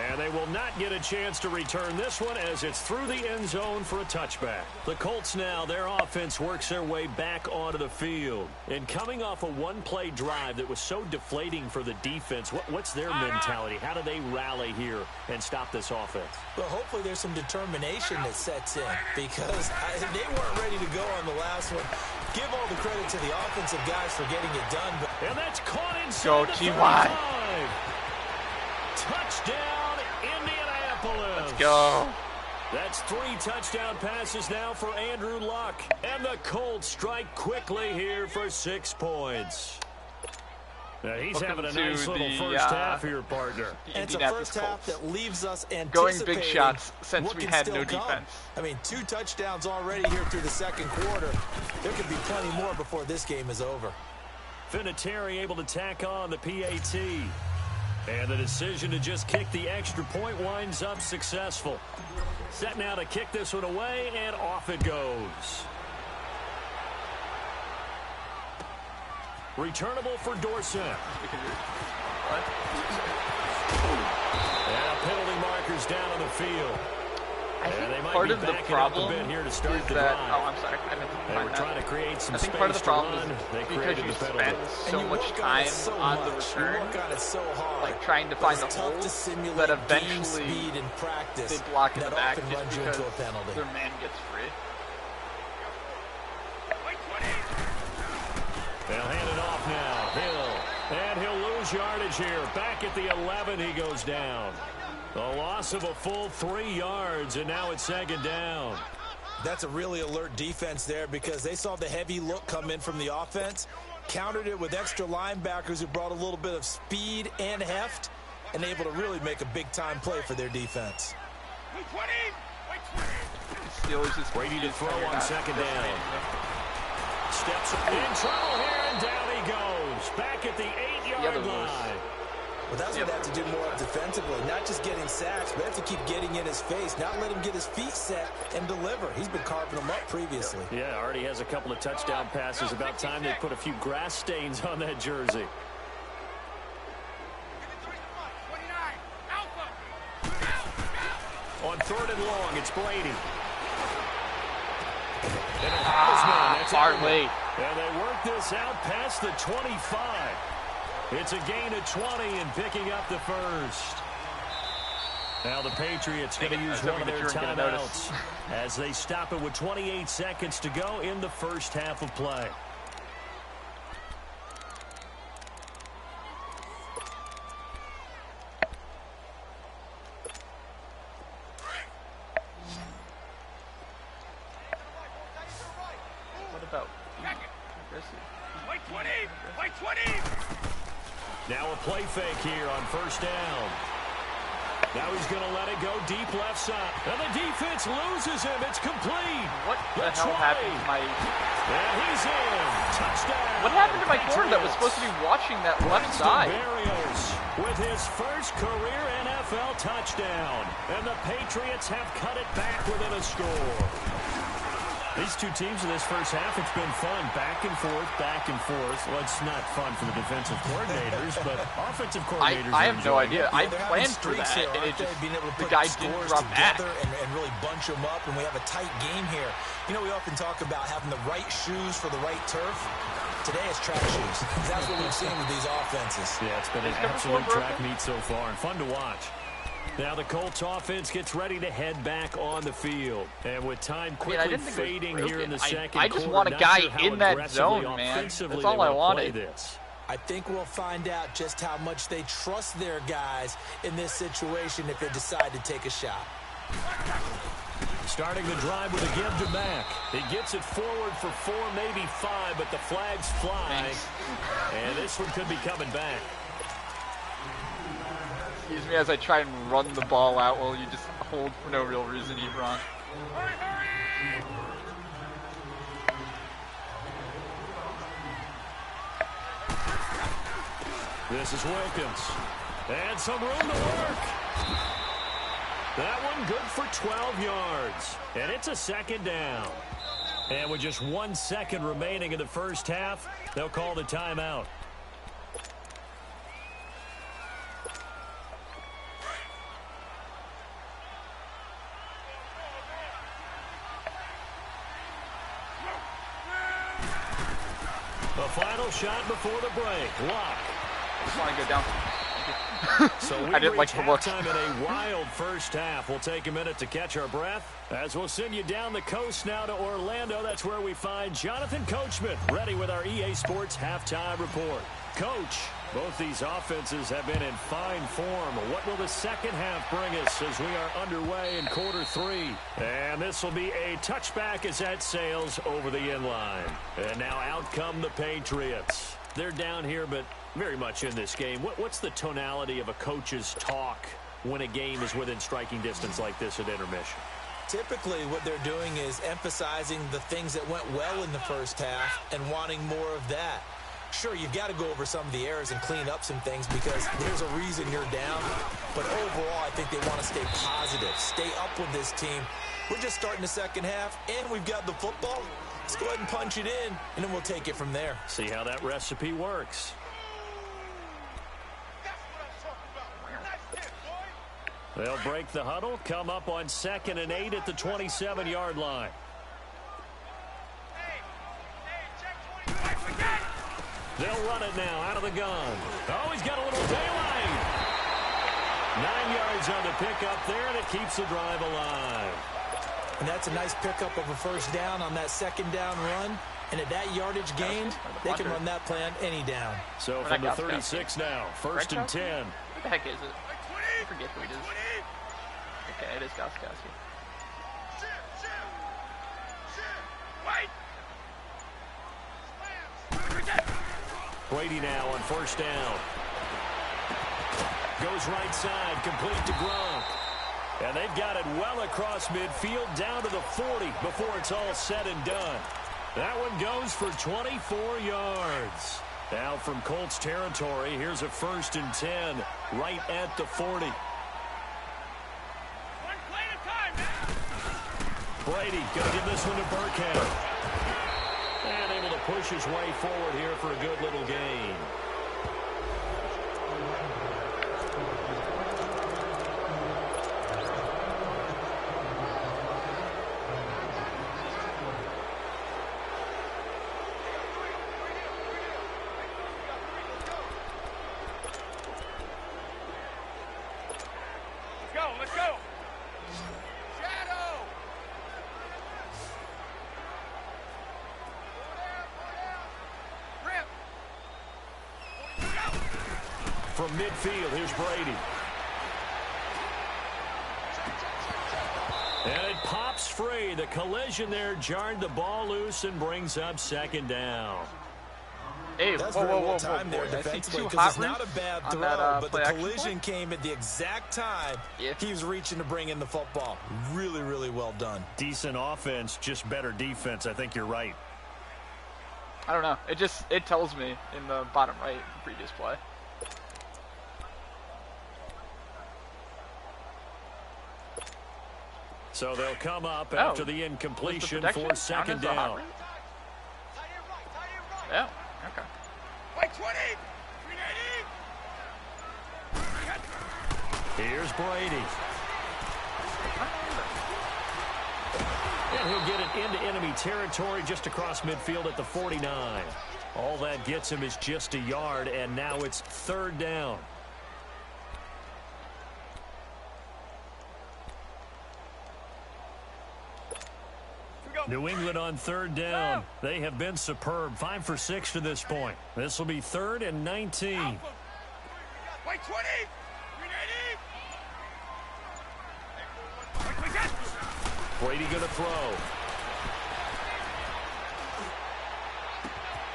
And they will not get a chance to return this one as it's through the end zone for a touchback. The Colts now, their offense works their way back onto the field. And coming off a one-play drive that was so deflating for the defense, what's their mentality? How do they rally here and stop this offense? Well, hopefully there's some determination that sets in because they weren't ready to go on the last one. Give all the credit to the offensive guys for getting it done. And that's caught inside the 35. Touchdown, Indianapolis. Let's go. That's 3 touchdown passes now for Andrew Luck. And the Colts strike quickly here for 6 points. Now he's having a nice little first half here, partner. And it's a first half that leaves us anticipating going big shots since we had no defense. I mean, 2 touchdowns already here through the second quarter. There could be plenty more before this game is over. Vinatieri able to tack on the PAT. And the decision to just kick the extra point winds up successful. Set now to kick this one away, and off it goes. Returnable for Dorsett. And penalty markers down on the field. I think part of the problem here to start is the that, drive. oh, I'm sorry, I meant to They were trying to create some space. I think part of the problem is they because you spend so much time on the return, like trying to find the holes, that eventually they block in the back just because their man gets free. They'll hand it off now. Hill. And he'll lose yardage here. Back at the 11, he goes down. A loss of a full 3 yards, and now it's 2nd down. That's a really alert defense there because they saw the heavy look come in from the offense, countered it with extra linebackers who brought a little bit of speed and heft, and able to really make a big-time play for their defense. Steelers is Brady to throw on 2nd down. Steps in trouble here, and down he goes. Back at the 8-yard line. Well, that's what they have to do more of defensively, not just getting sacks, but they have to keep getting in his face, not let him get his feet set and deliver. He's been carving them up previously. Yeah, already has a couple of touchdown passes. About time they put a few grass stains on that jersey. On 3rd and long, it's Brady. Hardly. And they work this out past the 25. It's a gain of 20 and picking up the first. Now the Patriots going to use one of their timeouts as they stop it with 28 seconds to go in the first half of play. What about Now a play fake here on 1st down. Now he's going to let it go deep left side. And the defense loses him. It's complete. What the hell happened to my... And he's in. Touchdown. What happened to my corner that was supposed to be watching that left side? Berrios with his first career NFL touchdown. And the Patriots have cut it back within a score. These two teams in this first half, it's been fun. Back and forth, back and forth. Well, it's not fun for the defensive coordinators, but offensive coordinators I have no idea. I They're planned having for that, streaks here, and it aren't they? just, Being able to the put guy didn't scores drop back. together and really bunch them up, and we have a tight game here. You know, we often talk about having the right shoes for the right turf. Today it's track shoes. That's what we've seen with these offenses. Yeah, it's been an absolute track meet so far, and fun to watch. Now the Colts offense gets ready to head back on the field. And with time quickly fading here in the second quarter, I just want a guy in that zone, man. That's all I wanted. I think we'll find out just how much they trust their guys in this situation if they decide to take a shot. Starting the drive with a give to Mack. He gets it forward for 4, maybe 5, but the flags fly. And this one could be coming back. Excuse me as I try and run the ball out while you just hold for no real reason, Ebron. This is Wilkins. And some room to work. That one good for 12 yards. And it's a 2nd down. And with just 1 second remaining in the first half, they'll call the timeout. The final shot before the break. Lock. I just want to go down. So I didn't like the look. Time in a wild first half. We'll take a minute to catch our breath as we'll send you down the coast now to Orlando. That's where we find Jonathan Coachman ready with our EA Sports halftime report. Coach, both these offenses have been in fine form. What will the second half bring us as we are underway in quarter 3? And this will be a touchback as that sails over the inline. And now out come the Patriots. They're down here, but very much in this game. What's the tonality of a coach's talk when a game is within striking distance like this at intermission? Typically, what they're doing is emphasizing the things that went well in the first half and wanting more of that. Sure, you've got to go over some of the errors and clean up some things because there's a reason you're down. But overall, I think they want to stay positive, stay up with this team. We're just starting the second half, and we've got the football. Let's go ahead and punch it in, and then we'll take it from there. See how that recipe works. They'll break the huddle, come up on 2nd and 8 at the 27-yard line. They'll run it now out of the gun. Oh, he's got a little daylight. 9 yards on the pickup there, and it keeps the drive alive. And that's a nice pickup of a first down on that second down run. And at that yardage gained, they can run that play on any down. So from the 36 now, 1st and 10. What the heck is it? I forget who it is. Okay, it is Goskowski. Brady now on 1st down. Goes right side, complete to Gronk. And they've got it well across midfield, down to the 40 before it's all said and done. That one goes for 24 yards. Now from Colts territory, here's a 1st and 10 right at the 40. Brady going to give this one to Burkhead. And able to push his way forward here for a good little gain. Let's go. Shadow. From midfield, here's Brady. And it pops free. The collision there jarred the ball loose and brings up 2nd down. Hey, that's whoa, very well whoa, timed there whoa. defensively, because it's not a bad throw, but the collision came at the exact time he was reaching to bring in the football. Really, really well done. Decent offense, just better defense. I think you're right. I don't know. It tells me in the bottom right of the previous play. So they'll come up after the incompletion for 2nd down. Yeah, okay. Wait, 20! Here's Brady. And he'll get it into enemy territory just across midfield at the 49. All that gets him is just a yard, and now it's 3rd down. New England on 3rd down. They have been superb. 5 for 6 to this point. This will be 3rd and 19. Wait, 20! Brady going to throw.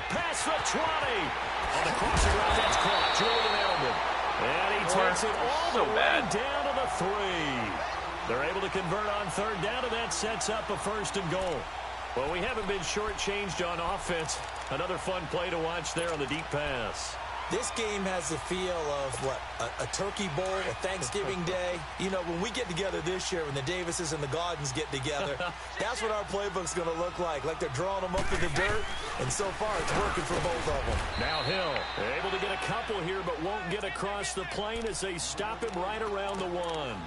Pass for 20. On the crossing route, that's caught. Jordan Edelman. And he takes it all the way down to the 3. They're able to convert on 3rd down, and that sets up a 1st and goal. Well, we haven't been shortchanged on offense. Another fun play to watch there on the deep pass. This game has the feel of, a turkey bowl, a Thanksgiving day. You know, when we get together this year, when the Davises and the Gaudens get together, that's what our playbook's going to look like. Like they're drawing them up in the dirt, and so far it's working for both of them. Now Hill, able to get a couple here, but won't get across the plane as they stop him right around the 1.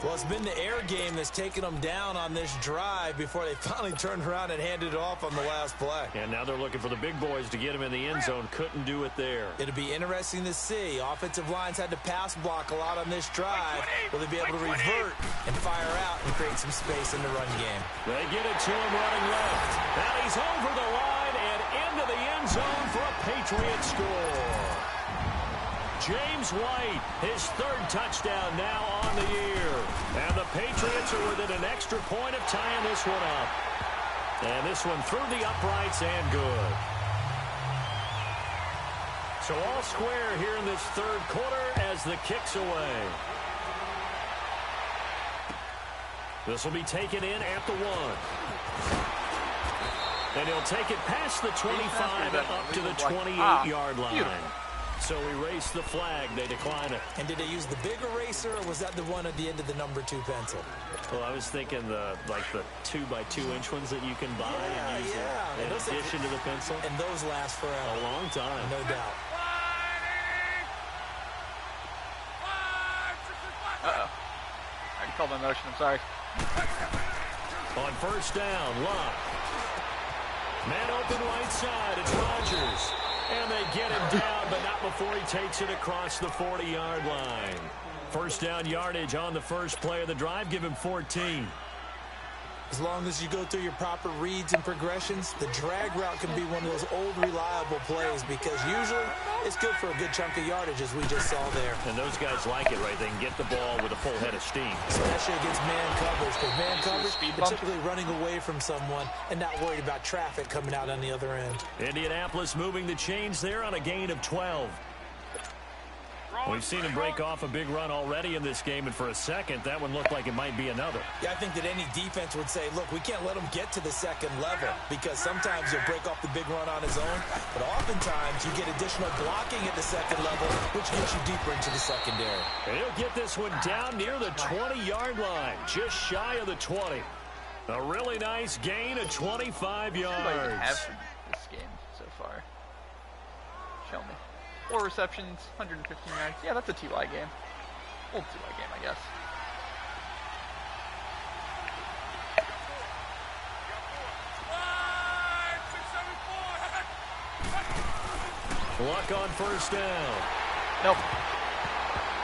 Well, it's been the air game that's taken them down on this drive before they finally turned around and handed it off on the last play. And now they're looking for the big boys to get him in the end zone. Couldn't do it there. It'll be interesting to see. Offensive lines had to pass block a lot on this drive. Will they be able to revert and fire out and create some space in the run game? They get it to him running left. And he's over the line and into the end zone for a Patriot score. James White, his 3rd touchdown now on the year. And the Patriots are within an extra point of tying this one up. And this one through the uprights and good. So all square here in this 3rd quarter as the kick's away. This will be taken in at the 1. And he'll take it past the 25 and up to the 28-yard line. So erase the flag. They decline it. And did they use the big eraser, or was that the one at the end of the number 2 pencil? Well, I was thinking the 2x2-inch ones that you can buy and use in addition to the pencil. And those last forever. A long time. No doubt. Uh-oh. I called my motion. I'm sorry. On 1st down, Locke. Man open right side. It's Rodgers. And they get him down, but not before he takes it across the 40-yard line. 1st down yardage on the first play of the drive. Give him 14. As long as you go through your proper reads and progressions, the drag route can be one of those old reliable plays because usually it's good for a good chunk of yardage, as we just saw there. And those guys like it, right? They can get the ball with a full head of steam. Especially against man coverage, because man coverage, they're typically running away from someone and not worried about traffic coming out on the other end. Indianapolis moving the chains there on a gain of 12. We've seen him break off a big run already in this game, and for a second, that one looked like it might be another. Yeah, I think that any defense would say, look, we can't let him get to the second level because sometimes he'll break off the big run on his own, but oftentimes you get additional blocking at the second level, which gets you deeper into the secondary. And he'll get this one down near the 20-yard line, just shy of the 20. A really nice gain of 25 yards. What do I even have for this game so far? Show me. 4 receptions, 115 yards. Yeah, that's a TY game. Old TY game, I guess. Luck on first down. Nope.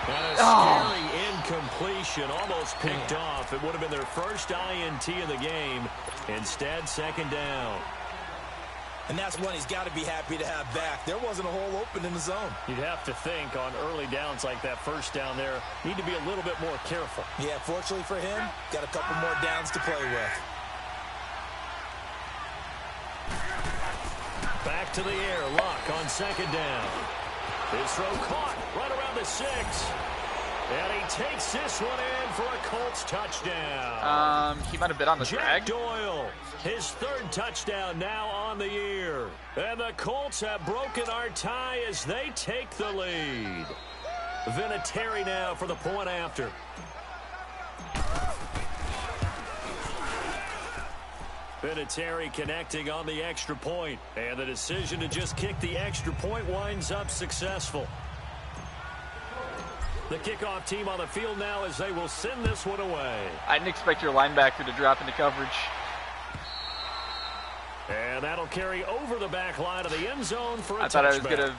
And a scary incompletion, almost picked off. It would have been their first INT of the game. Instead, second down. And that's one he's got to be happy to have back. There wasn't a hole open in the zone. You'd have to think on early downs like that first down there, need to be a little bit more careful. Yeah, fortunately for him, got a couple more downs to play with. Back to the air, Luck on second down. His throw caught right around the 6. And he takes this one in for a Colts touchdown. He might have been on the drag. Jack Doyle, his 3rd touchdown now on the year. And the Colts have broken our tie as they take the lead. Vinatieri now for the point after. Vinatieri connecting on the extra point. And the decision to just kick the extra point winds up successful. The kickoff team on the field now as they will send this one away. I didn't expect your linebacker to drop into coverage. And that'll carry over the back line of the end zone for a touchback. I thought I was going to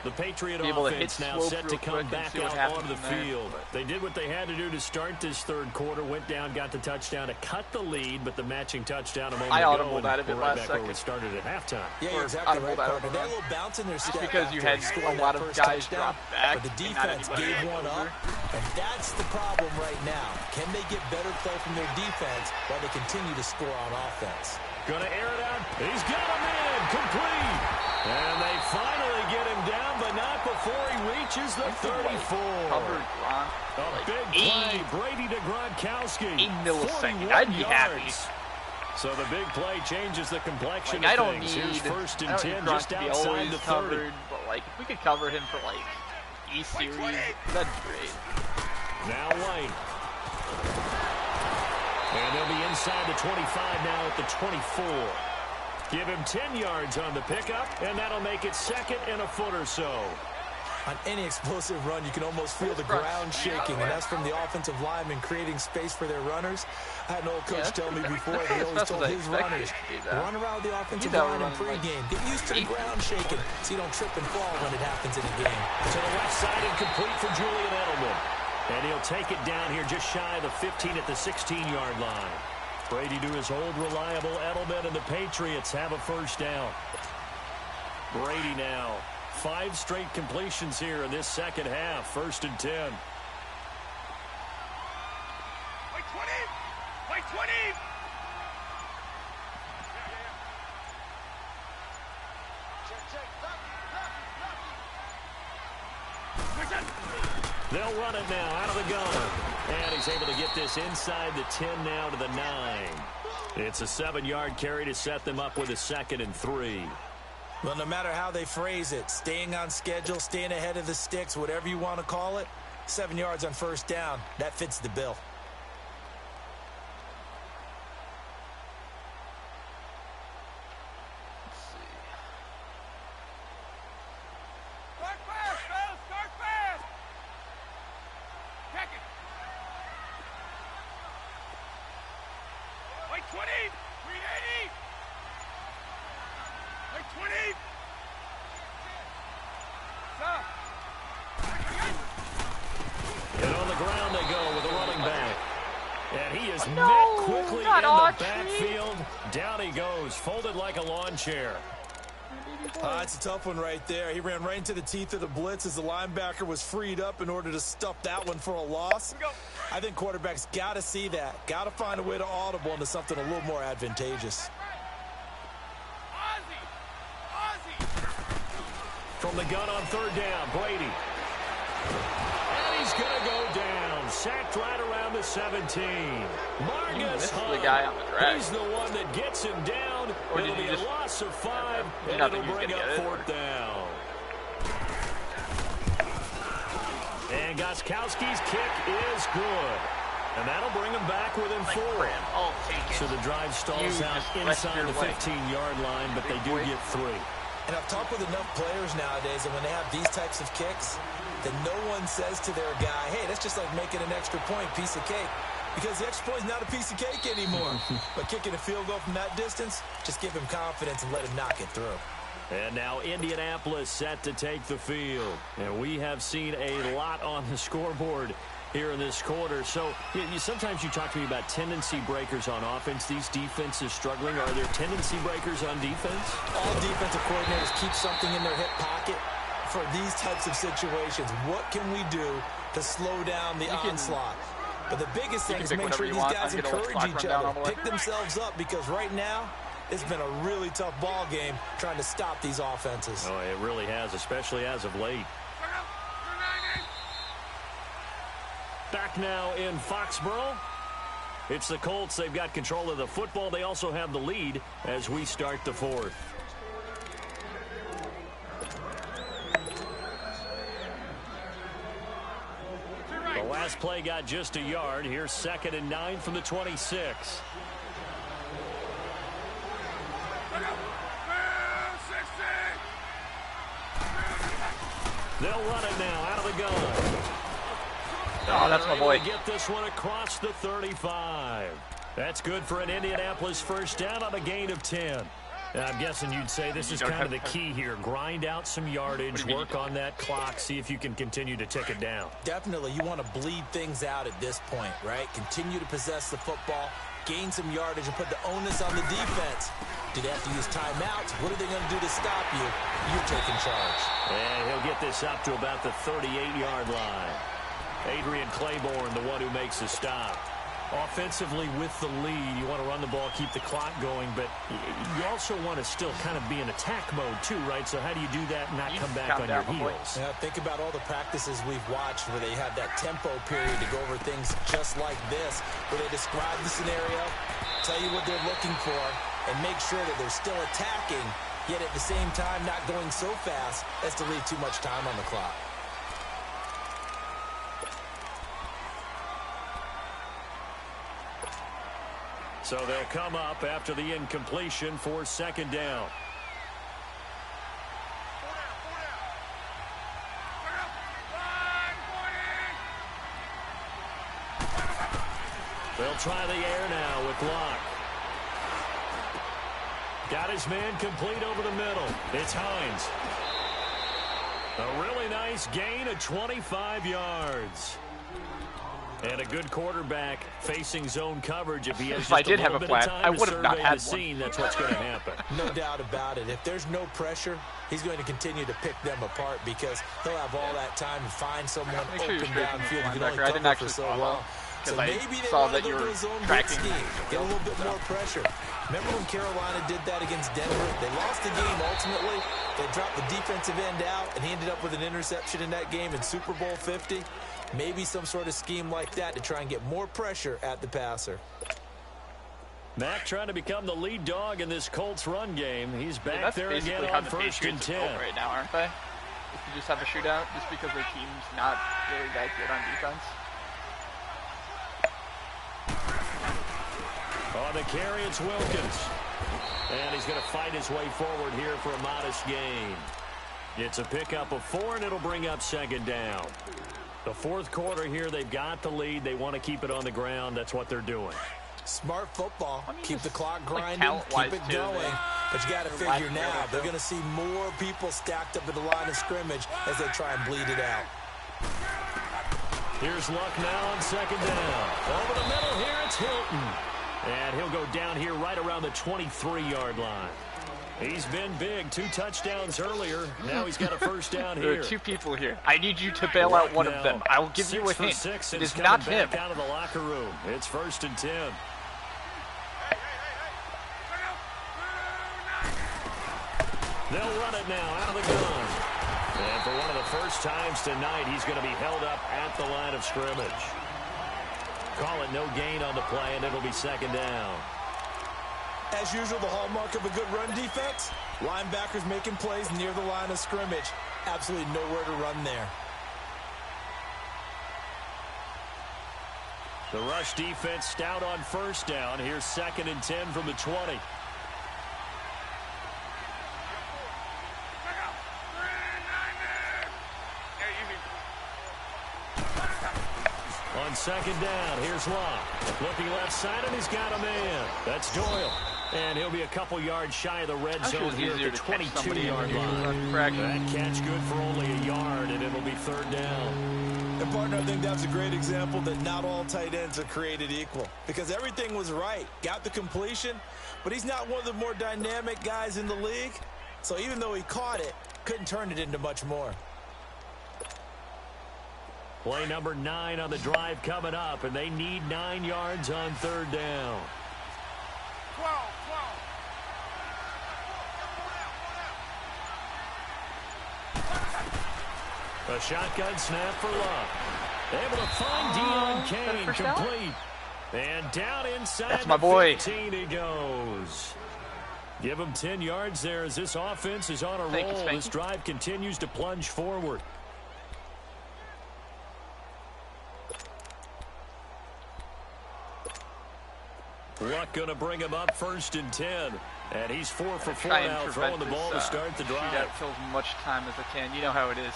The Patriot be able to offense hit now slope set to real come quick and back see what out onto happens the in there. field. They did what they had to do to start this third quarter, went down, got the touchdown to cut the lead, but the matching touchdown a moment I ago. audibled out of it right last back second. where we started at halftime. Yeah, Or you're exactly right, audible out partner. of They had it. a little bounce in their step because you after had scoring a lot that of first guys touchdown, drop back but the and not defense anybody gave one over. up, and that's the problem right now. Can they get better play from their defense while they continue to score on offense? Gonna air it out. He's got him in. Complete. And they finally get him down, but not before he reaches the 34. Covered Gronk. A big play. Brady to Gronkowski. 8 milliseconds. 41 I'd be happy. yards. So the big play changes the complexion I of don't things. need, Here's first I and don't need 10 Gronk just to be outside always the 30. covered, but like if we could cover him for like E-Series, that'd be great. Now White. And they'll be inside the 25 now at the 24. Give him 10 yards on the pickup, and that'll make it second and a foot or so. On any explosive run, you can almost feel the ground shaking, and that's from the offensive linemen creating space for their runners. I had an old coach tell me before, he always told his runners, run around the offensive line in pregame. Get used to the ground shaking so you don't trip and fall when it happens in a game. To the left side, incomplete for Julian Edelman. And he'll take it down here just shy of the 15 at the 16-yard line. Brady to his old reliable Edelman, and the Patriots have a first down. Brady now. 5 straight completions here in this second half. First and 10. Wait 20! Wait 20! They'll run it now out of the gun. And he's able to get this inside the 10 now to the 9. It's a 7-yard carry to set them up with a second and 3. Well, no matter how they phrase it, staying on schedule, staying ahead of the sticks, whatever you want to call it, 7 yards on first down, that fits the bill. Start fast, fellas! Start fast! Check it! Wait 20! 380! Wait 20! Stop! And on the ground they go with a running back. on, in the Autry. backfield. Down he goes, folded like a lawn chair. It's a tough one right there. He ran right into the teeth of the blitz as the linebacker was freed up in order to stuff that one for a loss. I think quarterbacks got to see that. Got to find a way to audible into something a little more advantageous. From the gun on third down, Brady. And he's going to go down. Sacked right around the 17. Margus Hunt. The guy on the drag. He's the one that gets him down. Or it'll be a loss of 5, and it'll bring up fourth down. And Gostkowski's kick is good. And that'll bring him back within 4. So the drive stalls out inside the 15-yard line, but they do get 3. And I've talked with enough players nowadays, and when they have these types of kicks, that no one says to their guy, hey, that's just like making an extra point, piece of cake. Because the extra point is not a piece of cake anymore. But kicking a field goal from that distance, just give him confidence and let him knock it through. And now Indianapolis set to take the field. And we have seen a lot on the scoreboard here in this quarter. So sometimes you talk to me about tendency breakers on offense. These defenses struggling. Are there tendency breakers on defense? All defensive coordinators keep something in their hip pocket for these types of situations. What can we do to slow down the onslaught? But the biggest thing is make sure these guys encourage each other, pick themselves up, because right now it's been a really tough ball game trying to stop these offenses. Oh, it really has, especially as of late. Back now in Foxborough. It's the Colts. They've got control of the football. They also have the lead as we start the fourth. The last play got just a yard. Here's 2nd and 9 from the 26. They'll run it now out of the gun. Oh, that's my boy. Get this one across the 35. That's good for an Indianapolis first down on a gain of 10. And I'm guessing you'd say this is kind of the key here. Grind out some yardage, work on that clock, see if you can continue to tick it down. Definitely. You want to bleed things out at this point, right? Continue to possess the football, gain some yardage, and put the onus on the defense. Do they have to use timeouts? What are they going to do to stop you? You're taking charge. And he'll get this up to about the 38-yard line. Adrian Claiborne, the one who makes the stop. Offensively with the lead, you want to run the ball, keep the clock going, but you also want to still kind of be in attack mode too, right? So how do you do that and not come back on your heels? Yeah, think about all the practices we've watched where they have that tempo period to go over things just like this, where they describe the scenario, tell you what they're looking for, and make sure that they're still attacking, yet at the same time not going so fast as to leave too much time on the clock. So they'll come up after the incompletion for 2nd down. They'll try the air now with Locke. Got his man complete over the middle. It's Hines. A really nice gain of 25 yards. And a good quarterback facing zone coverage. If he has if I did have a plan, I would have not had one. That's what's going to happen. No doubt about it. If there's no pressure, he's going to continue to pick them apart because he'll have all that time to find someone open downfield. You can only cover for so long. So maybe they want to go to a zone blitz scheme, get a little bit more pressure. Remember when Carolina did that against Denver? They lost the game ultimately. They dropped the defensive end out, and he ended up with an interception in that game in Super Bowl 50. Maybe some sort of scheme like that to try and get more pressure at the passer. Mack trying to become the lead dog in this Colts run game. He's back there again on 1st and 10. Right now, aren't they? If you just have a shootout just because their team's not really that good on defense. On the carry, it's Wilkins. And he's going to fight his way forward here for a modest gain. It's a pickup of 4, and it'll bring up 2nd down. The 4th quarter here, they've got the lead. They want to keep it on the ground. That's what they're doing. Smart football. Keep the clock grinding, keep it going. But you got to figure now, they're going to see more people stacked up at the line of scrimmage as they try and bleed it out. Here's Luck now on 2nd down. Over the middle here, it's Hilton. And he'll go down here right around the 23-yard line. He's been big. 2 touchdowns earlier. Now he's got a first down here. There are 2 people here. I need you to bail out one of them. I will give you a hint. 6 It is not him. Out of the locker room. It's 1st and 10. They'll run it now out of the gun. And for one of the first times tonight, he's going to be held up at the line of scrimmage. Call it no gain on the play, and it'll be 2nd down. As usual, the hallmark of a good run defense, linebackers making plays near the line of scrimmage. Absolutely nowhere to run there. The rush defense stout on 1st down. Here's 2nd and 10 from the 20. On 2nd down, here's Locke. Looking left side, and he's got a man. That's Doyle. And he'll be a couple yards shy of the red zone here at the 22-yard line. That catch good for only a yard, and it'll be 3rd down. And partner, I think that's a great example that not all tight ends are created equal. Because everything was right. Got the completion, but he's not one of the more dynamic guys in the league. So even though he caught it, couldn't turn it into much more. Play number 9 on the drive coming up, and they need 9 yards on 3rd down. 12. A shotgun snap for Love. Able to find Deion Kane complete. And down inside That's my boy. 15 he goes. Give him 10 yards there as this offense is on a roll. This drive continues to plunge forward. Luck going to bring him up 1st and 10. And he's 4 for 4 now, throwing the ball to start the drive. Shootout fill as much time as I can. You know how it is.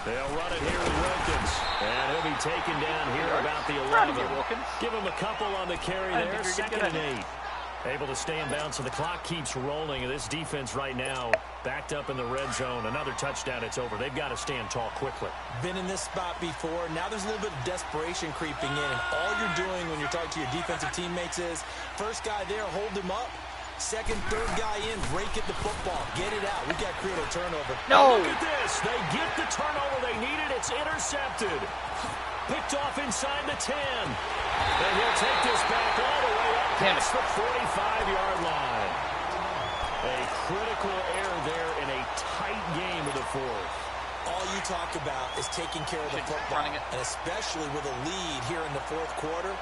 They'll run it here with Wilkins. And he'll be taken down here about the 11. Give him a couple on the carry there. 2nd and 8. Able to stay in bounds, so the clock keeps rolling. And this defense right now backed up in the red zone. Another touchdown, it's over. They've got to stand tall quickly. Been in this spot before. Now there's a little bit of desperation creeping in. And all you're doing when you're talking to your defensive teammates is, first guy there, hold him up. Second, third guy in, rake at the football. Get it out. We've got to create a turnover. No! Look at this. They get the turnover they needed. It's intercepted. Picked off inside the 10. And he'll take this back all the way up past the 45-yard line. A critical error there in a tight game of the 4th. All you talk about is taking care of the football, and especially with a lead here in the 4th quarter.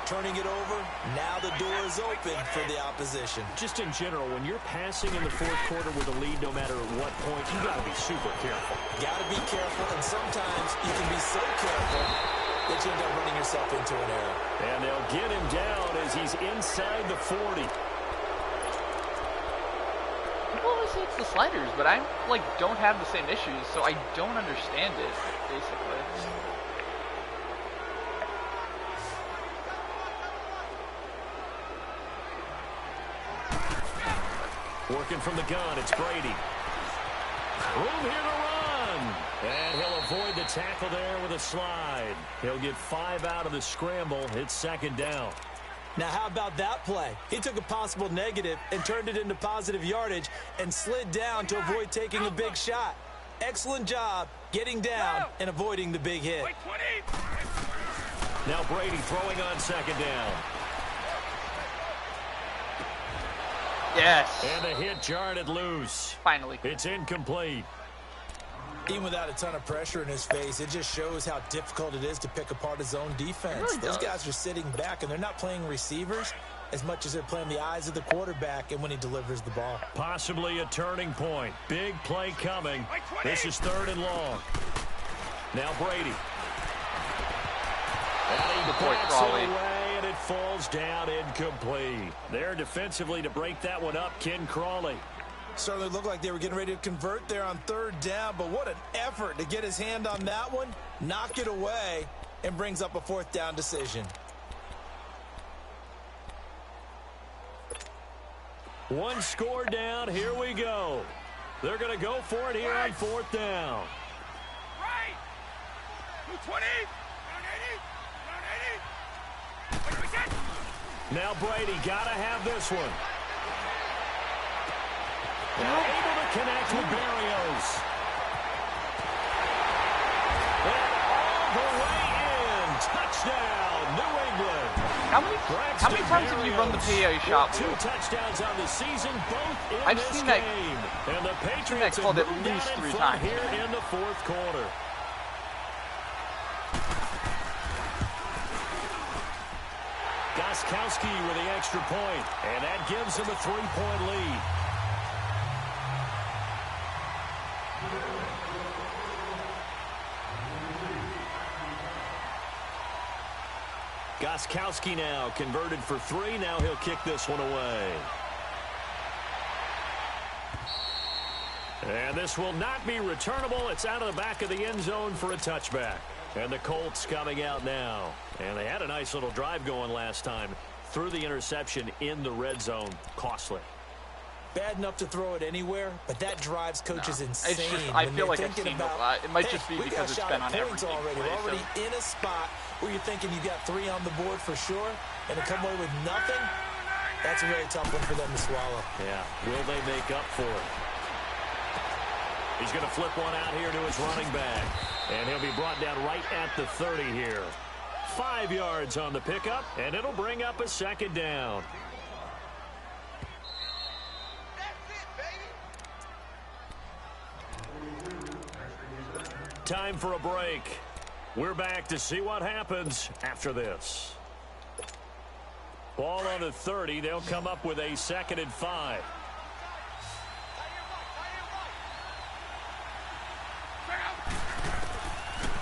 Turning it over, now the door is open for the opposition. Just in general, when you're passing in the 4th quarter with a lead, no matter at what point, you got to be super careful. Got to be careful, and sometimes you can be so careful that you end up running yourself into an error. And they'll get him down as he's inside the 40. People always say it's the sliders, but I don't have the same issues, so I don't understand it, basically. Working from the gun, it's Brady. Room here to run. And he'll avoid the tackle there with a slide. He'll get 5 out of the scramble. It's 2nd down. Now, how about that play? He took a possible negative and turned it into positive yardage and slid down to avoid taking a big shot. Excellent job getting down and avoiding the big hit. Now Brady throwing on 2nd down. Yes. And the hit jarred it loose. Finally. It's incomplete. Even without a ton of pressure in his face, it just shows how difficult it is to pick apart his own defense. Really Those guys are sitting back, and they're not playing receivers as much as they're playing the eyes of the quarterback and when he delivers the ball. Possibly a turning point. Big play coming. This is 3rd and long. Now Brady. And he backs it away, and it falls down incomplete. There defensively to break that one up, Ken Crawley. Certainly looked like they were getting ready to convert there on 3rd down, but what an effort to get his hand on that one, knock it away, and brings up a 4th down decision. One score down, here we go. They're going to go for it here on 4th down. Right. 220. Down 80. Down 80. What do we get? Now Brady got to have this one. Able to connect with Berrios. And all the way in. Touchdown, New England. How many times have you run the PA shot? 2 touchdowns on the season, both in I've this seen game. that. And the Patriots have called at moved least out in 3 front times. here in the 4th quarter. Gostkowski with the extra point, and that gives him a 3-point lead. Gostkowski now converted for 3. Now he'll kick this one away. And this will not be returnable. It's out of the back of the end zone for a touchback. And the Colts coming out now. And they had a nice little drive going last time. Threw the interception in the red zone. Costly. Bad enough to throw it anywhere, but that drives coaches insane. It's just, I feel like I've seen it a lot. It might just be we because it's been on every points already. play, We're already in a spot where you're thinking you got 3 on the board for sure, and to come away with nothing, that's a really tough one for them to swallow. Yeah, will they make up for it? He's going to flip one out here to his running back, and he'll be brought down right at the 30 here. 5 yards on the pickup, and it'll bring up a 2nd down. Time for a break. We're back to see what happens after this. Ball on the 30. They'll come up with a 2nd and 5.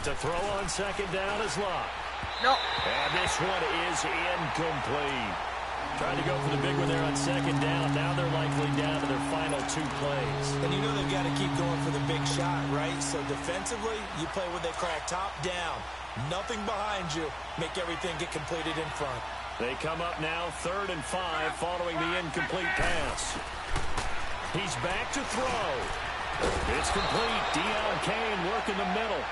To throw on 2nd down is Locke. No. And this one is incomplete. Trying to go for the big one there on 2nd down. Now they're likely down to their final 2 plays. And you know they've got to keep going for the big shot, right? So defensively, you play what they call top down. Nothing behind you. Make everything get completed in front. They come up now 3rd and 5 following the incomplete pass. He's back to throw. It's complete. Deion Kane working the middle.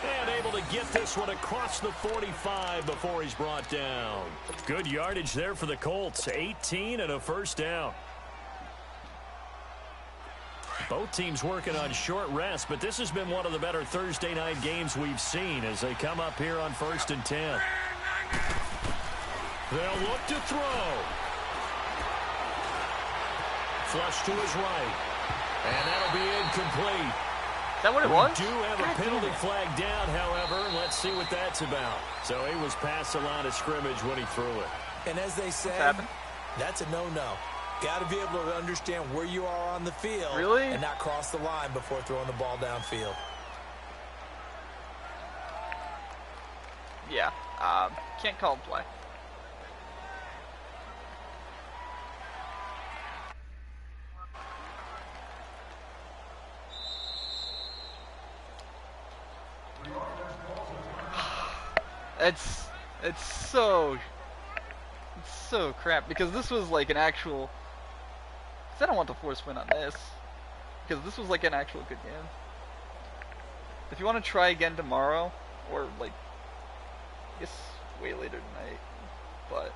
And able to get this one across the 45 before he's brought down. Good yardage there for the Colts. 18 and a 1st down. Both teams working on short rest, but this has been one of the better Thursday night games we've seen as they come up here on 1st and 10. They'll look to throw. Flush to his right. And that'll be incomplete. Is that what it was? We do have a penalty flag down, however. Let's see what that's about. So he was past the line of scrimmage when he threw it. And as they say, that's a no-no. Got to be able to understand where you are on the field. Really? And not cross the line before throwing the ball downfield. Yeah. Can't call it play. It's so crap because this was like an actual. I don't want to force win on this because this was like an actual good game. If you want to try again tomorrow or like, I guess way later tonight, but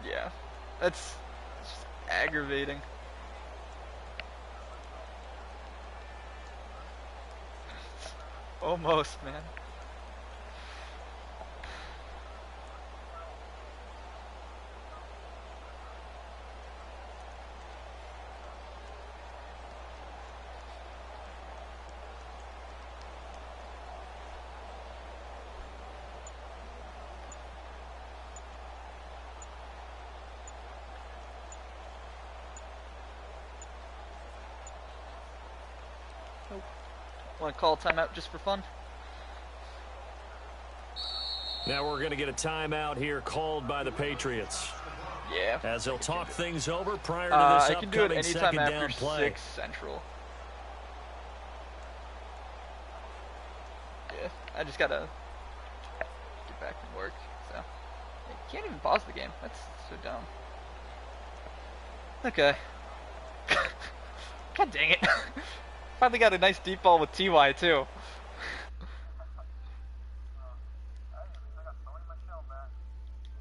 yeah, it's just aggravating. Almost, man. Want to call a timeout just for fun? Now we're going to get a timeout here called by the Patriots. Yeah. As they'll talk things over prior to this I can do it upcoming anytime 2nd after down play. 6 Central. Yeah, I just gotta get back from work, so. You can't even pause the game. That's so dumb. Okay. God dang it. Finally got a nice deep ball with TY too.